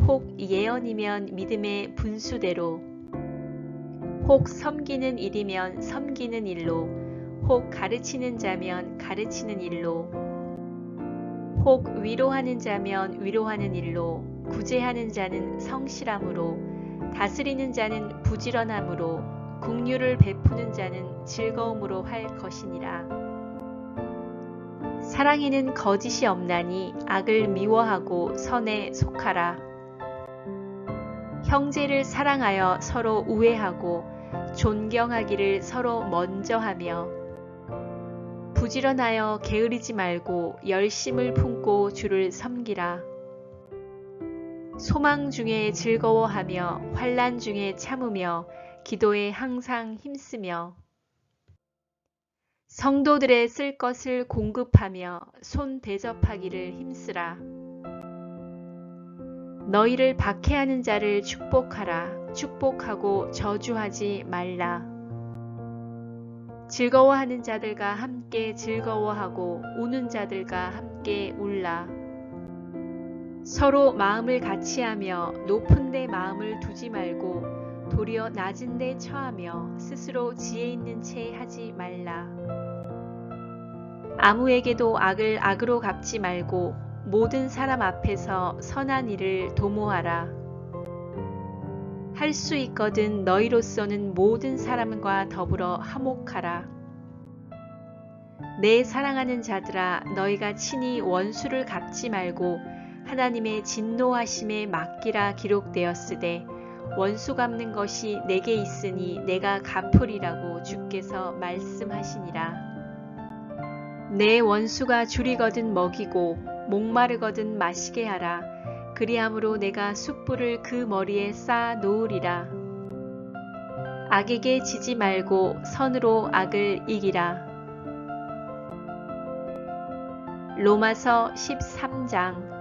Speaker 1: 혹 예언이면 믿음의 분수대로, 혹 섬기는 일이면 섬기는 일로, 혹 가르치는 자면 가르치는 일로, 혹 위로하는 자면 위로하는 일로, 구제하는 자는 성실함으로, 다스리는 자는 부지런함으로, 긍휼을 베푸는 자는 즐거움으로 할 것이니라. 사랑에는 거짓이 없나니 악을 미워하고 선에 속하라. 형제를 사랑하여 서로 우애하고 존경하기를 서로 먼저 하며 부지런하여 게으르지 말고 열심을 품고 주를 섬기라. 소망 중에 즐거워하며 환난 중에 참으며 기도에 항상 힘쓰며 성도들의 쓸 것을 공급하며 손 대접하기를 힘쓰라. 너희를 박해하는 자를 축복하라. 축복하고 저주하지 말라. 즐거워하는 자들과 함께 즐거워하고 우는 자들과 함께 울라. 서로 마음을 같이하며 높은 데 마음을 두지 말고 도리어 낮은 데 처하며 스스로 지혜 있는 채 하지 말라. 아무에게도 악을 악으로 갚지 말고 모든 사람 앞에서 선한 일을 도모하라. 할 수 있거든 너희로서는 모든 사람과 더불어 화목하라. 내 사랑하는 자들아, 너희가 친히 원수를 갚지 말고 하나님의 진노하심에 맡기라 기록되었으되 원수 갚는 것이 내게 있으니 내가 갚으리라고 주께서 말씀하시니라. 내 원수가 줄이거든 먹이고 목마르거든 마시게 하라. 그리함으로 내가 숯불을 그 머리에 쌓아 놓으리라. 악에게 지지 말고 선으로 악을 이기라. 로마서 13장.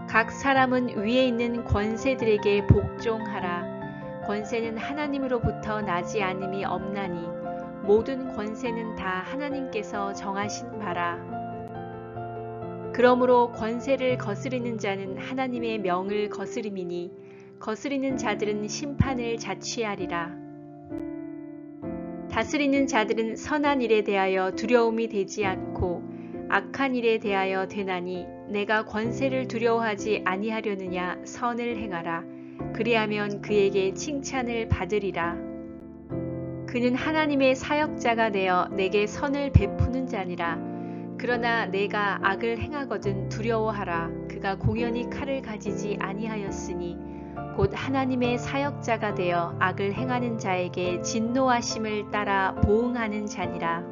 Speaker 1: 각 사람은 위에 있는 권세들에게 복종하라. 권세는 하나님으로부터 나지 않음이 없나니 모든 권세는 다 하나님께서 정하신 바라. 그러므로 권세를 거스리는 자는 하나님의 명을 거스림이니 거스리는 자들은 심판을 자취하리라. 다스리는 자들은 선한 일에 대하여 두려움이 되지 않고 악한 일에 대하여 되나니 내가 권세를 두려워하지 아니하려느냐. 선을 행하라. 그리하면 그에게 칭찬을 받으리라. 그는 하나님의 사역자가 되어 내게 선을 베푸는 자니라. 그러나 내가 악을 행하거든 두려워하라. 그가 공연히 칼을 가지지 아니하였으니 곧 하나님의 사역자가 되어 악을 행하는 자에게 진노하심을 따라 보응하는 자니라.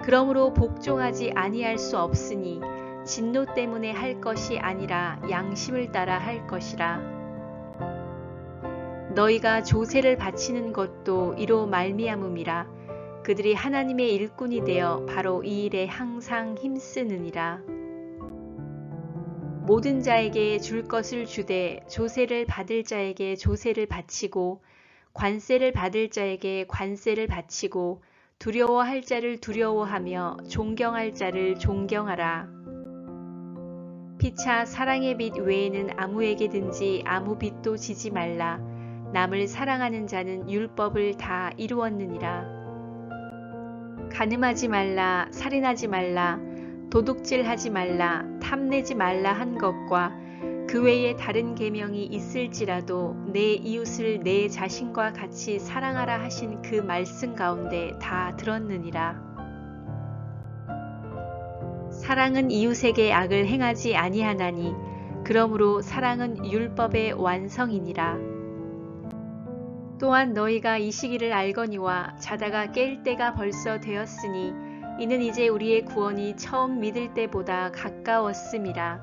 Speaker 1: 그러므로 복종하지 아니할 수 없으니 진노 때문에 할 것이 아니라 양심을 따라 할 것이라. 너희가 조세를 바치는 것도 이로 말미암음이라. 그들이 하나님의 일꾼이 되어 바로 이 일에 항상 힘쓰느니라. 모든 자에게 줄 것을 주되 조세를 받을 자에게 조세를 바치고 관세를 받을 자에게 관세를 바치고 두려워할 자를 두려워하며 존경할 자를 존경하라. 피차 사랑의 빛 외에는 아무에게든지 아무 빛도 지지 말라. 남을 사랑하는 자는 율법을 다 이루었느니라. 간음하지 말라, 살인하지 말라, 도둑질하지 말라, 탐내지 말라 한 것과 그 외에 다른 계명이 있을지라도 내 이웃을 내 자신과 같이 사랑하라 하신 그 말씀 가운데 다 들었느니라. 사랑은 이웃에게 악을 행하지 아니하나니 그러므로 사랑은 율법의 완성이니라. 또한 너희가 이 시기를 알거니와 자다가 깰 때가 벌써 되었으니 이는 이제 우리의 구원이 처음 믿을 때보다 가까웠음이라.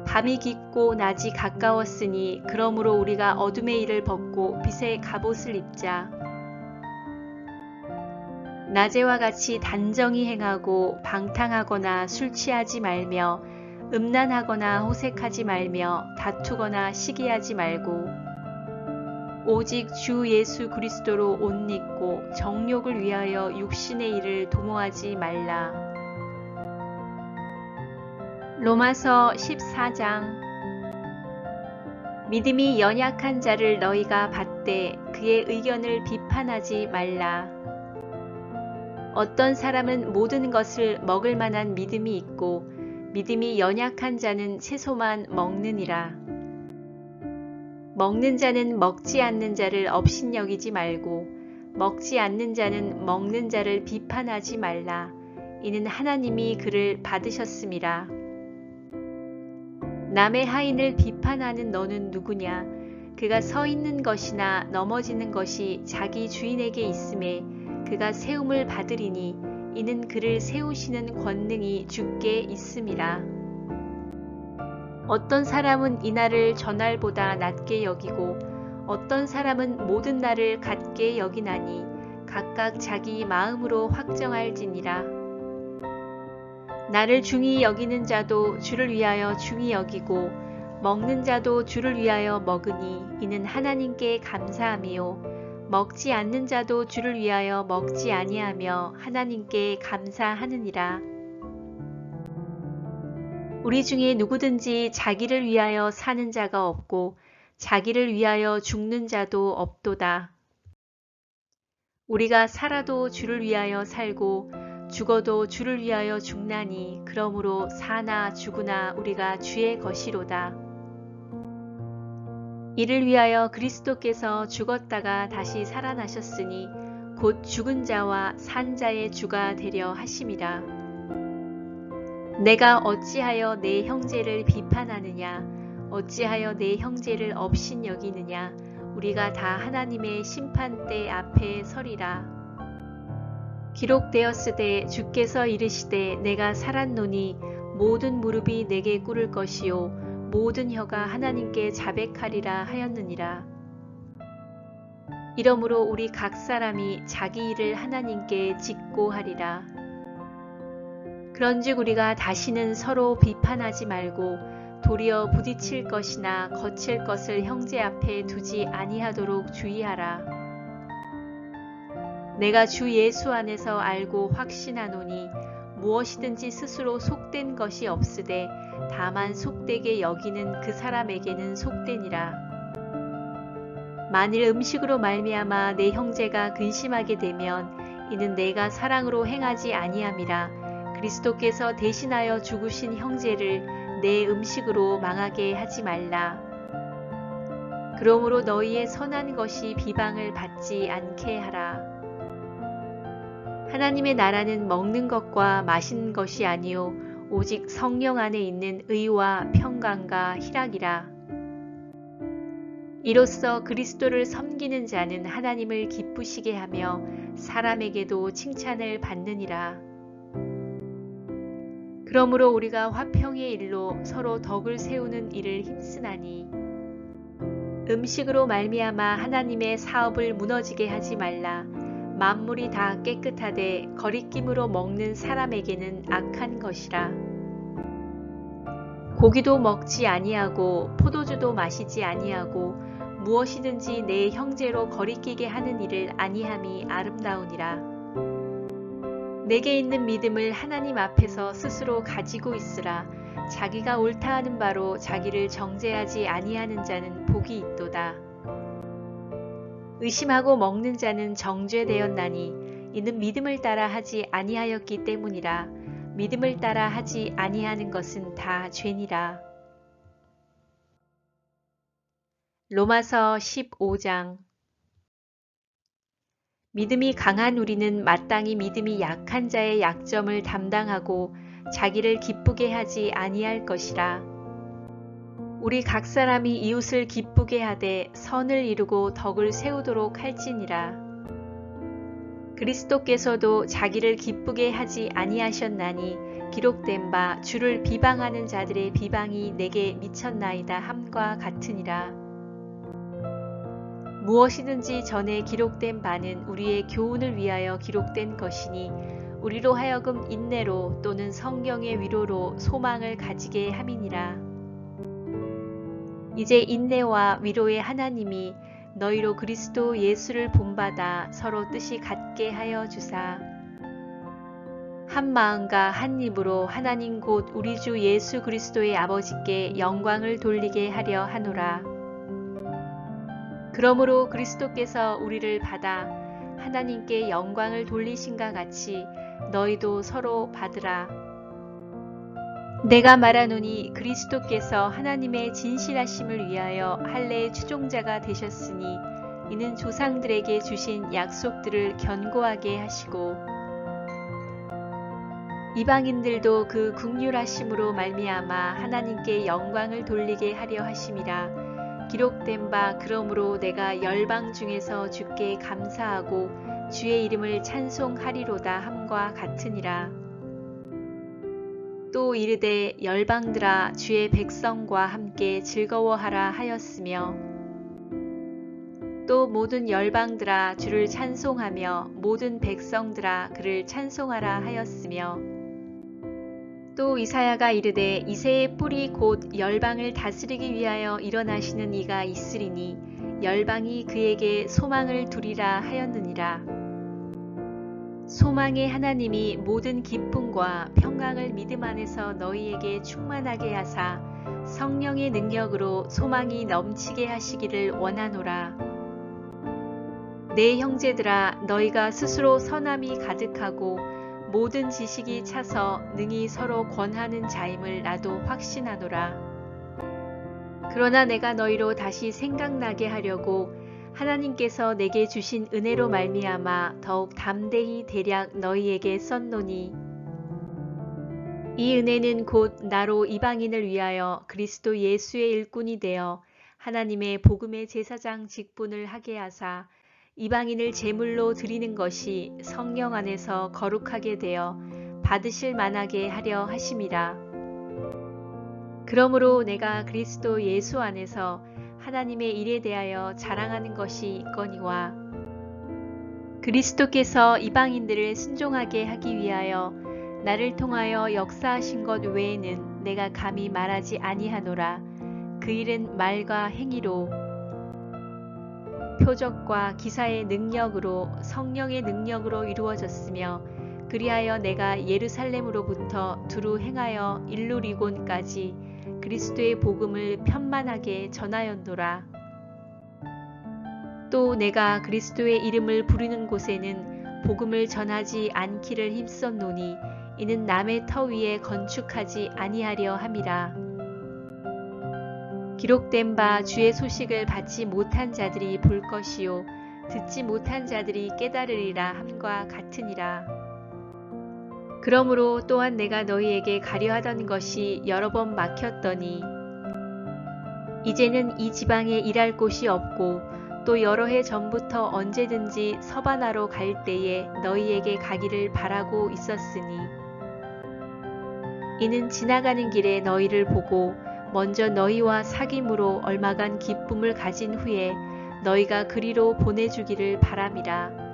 Speaker 1: 밤이 깊고 낮이 가까웠으니 그러므로 우리가 어둠의 일을 벗고 빛의 갑옷을 입자. 낮에와 같이 단정히 행하고 방탕하거나 술 취하지 말며 음란하거나 호색하지 말며 다투거나 시기하지 말고 오직 주 예수 그리스도로 옷 입고 정욕을 위하여 육신의 일을 도모하지 말라. 로마서 14장. 믿음이 연약한 자를 너희가 받되 그의 의견을 비판하지 말라. 어떤 사람은 모든 것을 먹을 만한 믿음이 있고 믿음이 연약한 자는 채소만 먹느니라. 먹는 자는 먹지 않는 자를 업신여기지 말고 먹지 않는 자는 먹는 자를 비판하지 말라. 이는 하나님이 그를 받으셨음이라. 남의 하인을 비판하는 너는 누구냐? 그가 서 있는 것이나 넘어지는 것이 자기 주인에게 있음에 그가 세움을 받으리니 이는 그를 세우시는 권능이 주께 있음이라. 어떤 사람은 이날을 전날보다 낮게 여기고 어떤 사람은 모든 날을 같게 여기나니 각각 자기 마음으로 확정할지니라. 나를 중히 여기는 자도 주를 위하여 중히 여기고 먹는 자도 주를 위하여 먹으니 이는 하나님께 감사함이요 먹지 않는 자도 주를 위하여 먹지 아니하며 하나님께 감사하느니라. 우리 중에 누구든지 자기를 위하여 사는 자가 없고 자기를 위하여 죽는 자도 없도다. 우리가 살아도 주를 위하여 살고 죽어도 주를 위하여 죽나니 그러므로 사나 죽으나 우리가 주의 것이로다. 이를 위하여 그리스도께서 죽었다가 다시 살아나셨으니 곧 죽은 자와 산 자의 주가 되려 하심이라. 내가 어찌하여 내 형제를 비판하느냐? 어찌하여 내 형제를 업신여기느냐? 우리가 다 하나님의 심판대 앞에 서리라. 기록되었으되 주께서 이르시되 내가 살았노니 모든 무릎이 내게 꿇을 것이요 모든 혀가 하나님께 자백하리라 하였느니라. 이러므로 우리 각 사람이 자기 일을 하나님께 짓고 하리라. 그런즉 우리가 다시는 서로 비판하지 말고 도리어 부딪힐 것이나 거칠 것을 형제 앞에 두지 아니하도록 주의하라. 내가 주 예수 안에서 알고 확신하노니 무엇이든지 스스로 속된 것이 없으되 다만 속되게 여기는 그 사람에게는 속되니라. 만일 음식으로 말미암아 내 형제가 근심하게 되면 이는 내가 사랑으로 행하지 아니함이라. 그리스도께서 대신하여 죽으신 형제를 내 음식으로 망하게 하지 말라. 그러므로 너희의 선한 것이 비방을 받지 않게 하라. 하나님의 나라는 먹는 것과 마시는 것이 아니요 오직 성령 안에 있는 의와 평강과 희락이라. 이로써 그리스도를 섬기는 자는 하나님을 기쁘시게 하며 사람에게도 칭찬을 받느니라. 그러므로 우리가 화평의 일로 서로 덕을 세우는 일을 힘쓰나니 음식으로 말미암아 하나님의 사업을 무너지게 하지 말라. 만물이 다 깨끗하되 거리낌으로 먹는 사람에게는 악한 것이라. 고기도 먹지 아니하고 포도주도 마시지 아니하고 무엇이든지 내 형제로 거리끼게 하는 일을 아니함이 아름다우니라. 내게 있는 믿음을 하나님 앞에서 스스로 가지고 있으라. 자기가 옳다 하는 바로 자기를 정죄하지 아니하는 자는 복이 있도다. 의심하고 먹는 자는 정죄되었나니 이는 믿음을 따라 하지 아니하였기 때문이라. 믿음을 따라 하지 아니하는 것은 다 죄니라. 로마서 15장. 믿음이 강한 우리는 마땅히 믿음이 약한 자의 약점을 담당하고 자기를 기쁘게 하지 아니할 것이라. 우리 각 사람이 이웃을 기쁘게 하되 선을 이루고 덕을 세우도록 할지니라. 그리스도께서도 자기를 기쁘게 하지 아니하셨나니 기록된 바 주를 비방하는 자들의 비방이 내게 미쳤나이다 함과 같으니라. 무엇이든지 전에 기록된 바는 우리의 교훈을 위하여 기록된 것이니 우리로 하여금 인내로 또는 성경의 위로로 소망을 가지게 함이니라. 이제 인내와 위로의 하나님이 너희로 그리스도 예수를 본받아 서로 뜻이 같게 하여 주사 한 마음과 한 입으로 하나님 곧 우리 주 예수 그리스도의 아버지께 영광을 돌리게 하려 하노라. 그러므로 그리스도께서 우리를 받아 하나님께 영광을 돌리신가 같이 너희도 서로 받으라. 내가 말하노니 그리스도께서 하나님의 진실하심을 위하여 할례의 추종자가 되셨으니 이는 조상들에게 주신 약속들을 견고하게 하시고 이방인들도 그 긍휼하심으로 말미암아 하나님께 영광을 돌리게 하려 하심이라. 기록된 바 그러므로 내가 열방 중에서 주께 감사하고 주의 이름을 찬송하리로다 함과 같으니라. 또 이르되 열방들아 주의 백성과 함께 즐거워하라 하였으며 또 모든 열방들아 주를 찬송하며 모든 백성들아 그를 찬송하라 하였으며 또 이사야가 이르되 이새의 뿔이 곧 열방을 다스리기 위하여 일어나시는 이가 있으리니 열방이 그에게 소망을 두리라 하였느니라. 소망의 하나님이 모든 기쁨과 평강을 믿음 안에서 너희에게 충만하게 하사 성령의 능력으로 소망이 넘치게 하시기를 원하노라. 내 형제들아 너희가 스스로 선함이 가득하고 모든 지식이 차서 능히 서로 권하는 자임을 나도 확신하노라. 그러나 내가 너희로 다시 생각나게 하려고 하나님께서 내게 주신 은혜로 말미암아 더욱 담대히 대략 너희에게 썼노니 이 은혜는 곧 나로 이방인을 위하여 그리스도 예수의 일꾼이 되어 하나님의 복음의 제사장 직분을 하게 하사 이방인을 제물로 드리는 것이 성령 안에서 거룩하게 되어 받으실 만하게 하려 하심이라. 그러므로 내가 그리스도 예수 안에서 하나님의 일에 대하여 자랑하는 것이 있거니와 그리스도께서 이방인들을 순종하게 하기 위하여 나를 통하여 역사하신 것 외에는 내가 감히 말하지 아니하노라. 그 일은 말과 행위로 표적과 기사의 능력으로 성령의 능력으로 이루어졌으며 그리하여 내가 예루살렘으로부터 두루 행하여 일루리곤까지 그리스도의 복음을 편만하게 전하였노라. 또 내가 그리스도의 이름을 부르는 곳에는 복음을 전하지 않기를 힘썼노니 이는 남의 터 위에 건축하지 아니하려 함이라. 기록된 바 주의 소식을 받지 못한 자들이 볼 것이요 듣지 못한 자들이 깨달으리라 함과 같으니라. 그러므로 또한 내가 너희에게 가려 하던 것이 여러 번 막혔더니 이제는 이 지방에 일할 곳이 없고 또 여러 해 전부터 언제든지 서바나로 갈 때에 너희에게 가기를 바라고 있었으니 이는 지나가는 길에 너희를 보고 먼저 너희와 사귐으로 얼마간 기쁨을 가진 후에 너희가 그리로 보내주기를 바람이라.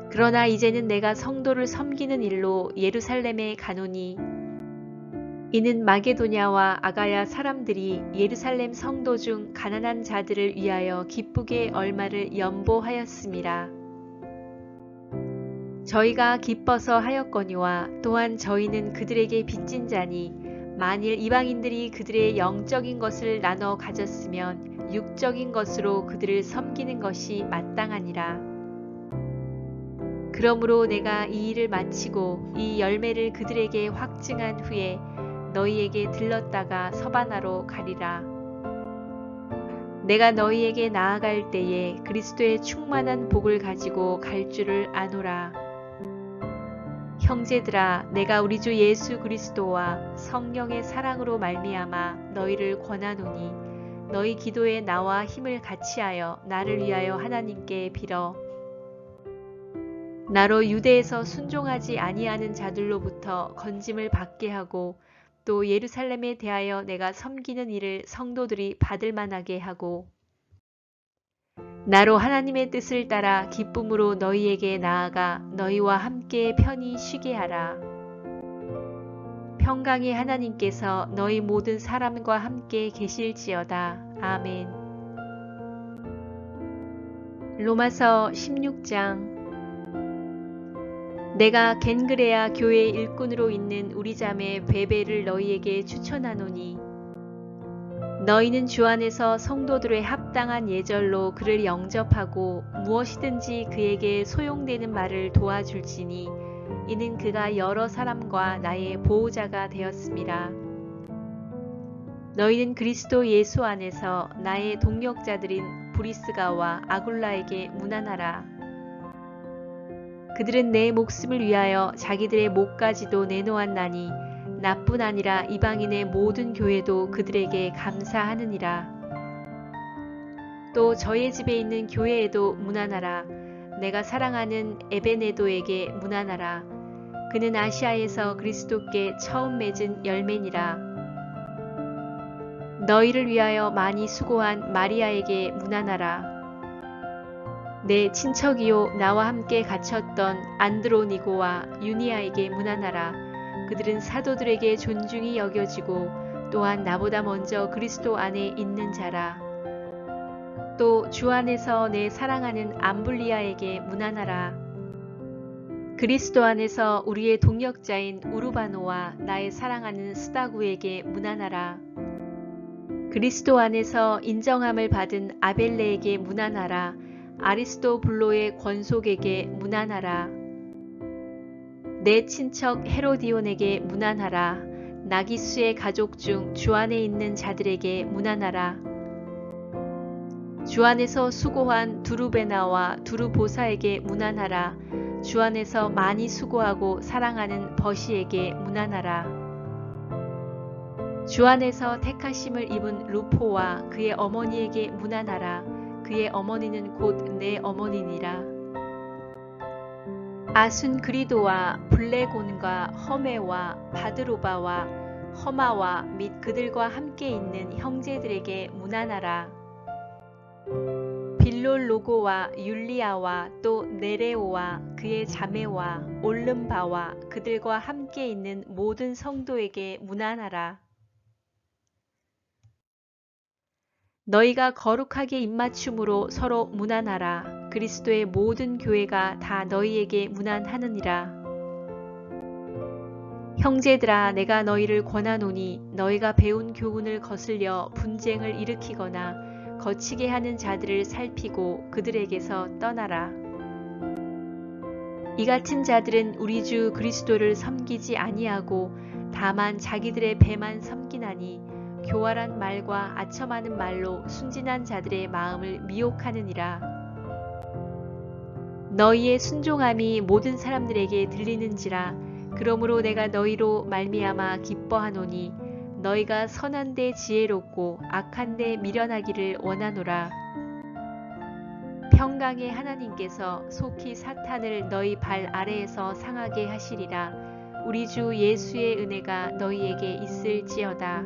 Speaker 1: 그러나 이제는 내가 성도를 섬기는 일로 예루살렘에 가노니 이는 마게도냐와 아가야 사람들이 예루살렘 성도 중 가난한 자들을 위하여 기쁘게 얼마를 연보하였음이라. 저희가 기뻐서 하였거니와 또한 저희는 그들에게 빚진 자니 만일 이방인들이 그들의 영적인 것을 나눠 가졌으면 육적인 것으로 그들을 섬기는 것이 마땅하니라. 그러므로 내가 이 일을 마치고 이 열매를 그들에게 확증한 후에 너희에게 들렀다가 서바나로 가리라. 내가 너희에게 나아갈 때에 그리스도의 충만한 복을 가지고 갈 줄을 아노라. 형제들아, 내가 우리 주 예수 그리스도와 성령의 사랑으로 말미암아 너희를 권하노니 너희 기도에 나와 힘을 같이하여 나를 위하여 하나님께 빌어 나로 유대에서 순종하지 아니하는 자들로부터 건짐을 받게 하고 또 예루살렘에 대하여 내가 섬기는 일을 성도들이 받을 만하게 하고 나로 하나님의 뜻을 따라 기쁨으로 너희에게 나아가 너희와 함께 편히 쉬게 하라. 평강의 하나님께서 너희 모든 사람과 함께 계실지어다. 아멘. 로마서 16장. 내가 겐그레아 교회 일꾼으로 있는 우리 자매 베베를 너희에게 추천하노니 너희는 주 안에서 성도들의 합당한 예절로 그를 영접하고 무엇이든지 그에게 소용되는 말을 도와줄지니 이는 그가 여러 사람과 나의 보호자가 되었음이라. 너희는 그리스도 예수 안에서 나의 동역자들인 브리스가와 아굴라에게 문안하라. 그들은 내 목숨을 위하여 자기들의 목까지도 내놓았나니 나뿐 아니라 이방인의 모든 교회도 그들에게 감사하느니라. 또 저의 집에 있는 교회에도 문안하라. 내가 사랑하는 에베네도에게 문안하라. 그는 아시아에서 그리스도께 처음 맺은 열매니라. 너희를 위하여 많이 수고한 마리아에게 문안하라. 내 친척이요 나와 함께 갇혔던 안드로니고와 유니아에게 문안하라. 그들은 사도들에게 존중이 여겨지고 또한 나보다 먼저 그리스도 안에 있는 자라. 또 주 안에서 내 사랑하는 암블리아에게 문안하라. 그리스도 안에서 우리의 동역자인 우르바노와 나의 사랑하는 스다구에게 문안하라. 그리스도 안에서 인정함을 받은 아벨레에게 문안하라. 아리스토블로의 권속에게 문안하라. 내 친척 헤로디온에게 문안하라. 나기수의 가족 중 주 안에 있는 자들에게 문안하라. 주 안에서 수고한 두루베나와 두루보사에게 문안하라. 주 안에서 많이 수고하고 사랑하는 버시에게 문안하라. 주 안에서 택하심을 입은 루포와 그의 어머니에게 문안하라. 그의 어머니는 곧 내 어머니니라. 아순그리도와 블레곤과 허메와 바드로바와 허마와 및 그들과 함께 있는 형제들에게 문안하라. 빌롤로고와 율리아와 또 네레오와 그의 자매와 올름바와 그들과 함께 있는 모든 성도에게 문안하라. 너희가 거룩하게 입맞춤으로 서로 문안하라. 그리스도의 모든 교회가 다 너희에게 문안하느니라. 형제들아, 내가 너희를 권하노니 너희가 배운 교훈을 거슬려 분쟁을 일으키거나 거치게 하는 자들을 살피고 그들에게서 떠나라. 이 같은 자들은 우리 주 그리스도를 섬기지 아니하고 다만 자기들의 배만 섬기나니 교활한 말과 아첨하는 말로 순진한 자들의 마음을 미혹하느니라. 너희의 순종함이 모든 사람들에게 들리는지라. 그러므로 내가 너희로 말미암아 기뻐하노니 너희가 선한데 지혜롭고 악한데 미련하기를 원하노라. 평강의 하나님께서 속히 사탄을 너희 발 아래에서 상하게 하시리라. 우리 주 예수의 은혜가 너희에게 있을지어다.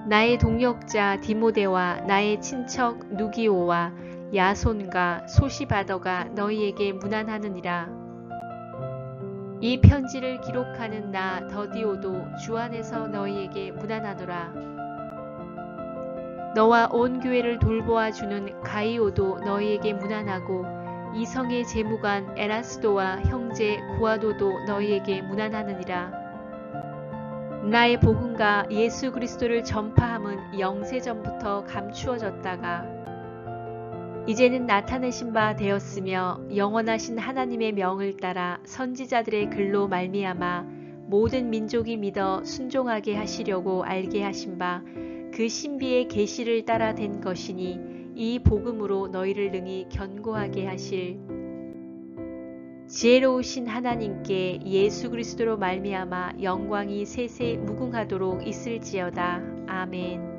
Speaker 1: 나의 동역자 디모데와 나의 친척 누기오와 야손과 소시바더가 너희에게 문안하느니라. 이 편지를 기록하는 나 더디오도 주 안에서 너희에게 문안하노라. 너와 온 교회를 돌보아 주는 가이오도 너희에게 문안하고 이성의 재무관 에라스도와 형제 구아도도 너희에게 문안하느니라. 나의 복음과 예수 그리스도를 전파함은 영세전부터 감추어졌다가 이제는 나타내신 바 되었으며 영원하신 하나님의 명을 따라 선지자들의 글로 말미암아 모든 민족이 믿어 순종하게 하시려고 알게 하신 바 그 신비의 계시를 따라 된 것이니 이 복음으로 너희를 능히 견고하게 하실 지혜로우신 하나님께 예수 그리스도로 말미암아 영광이 세세 무궁하도록 있을지어다. 아멘.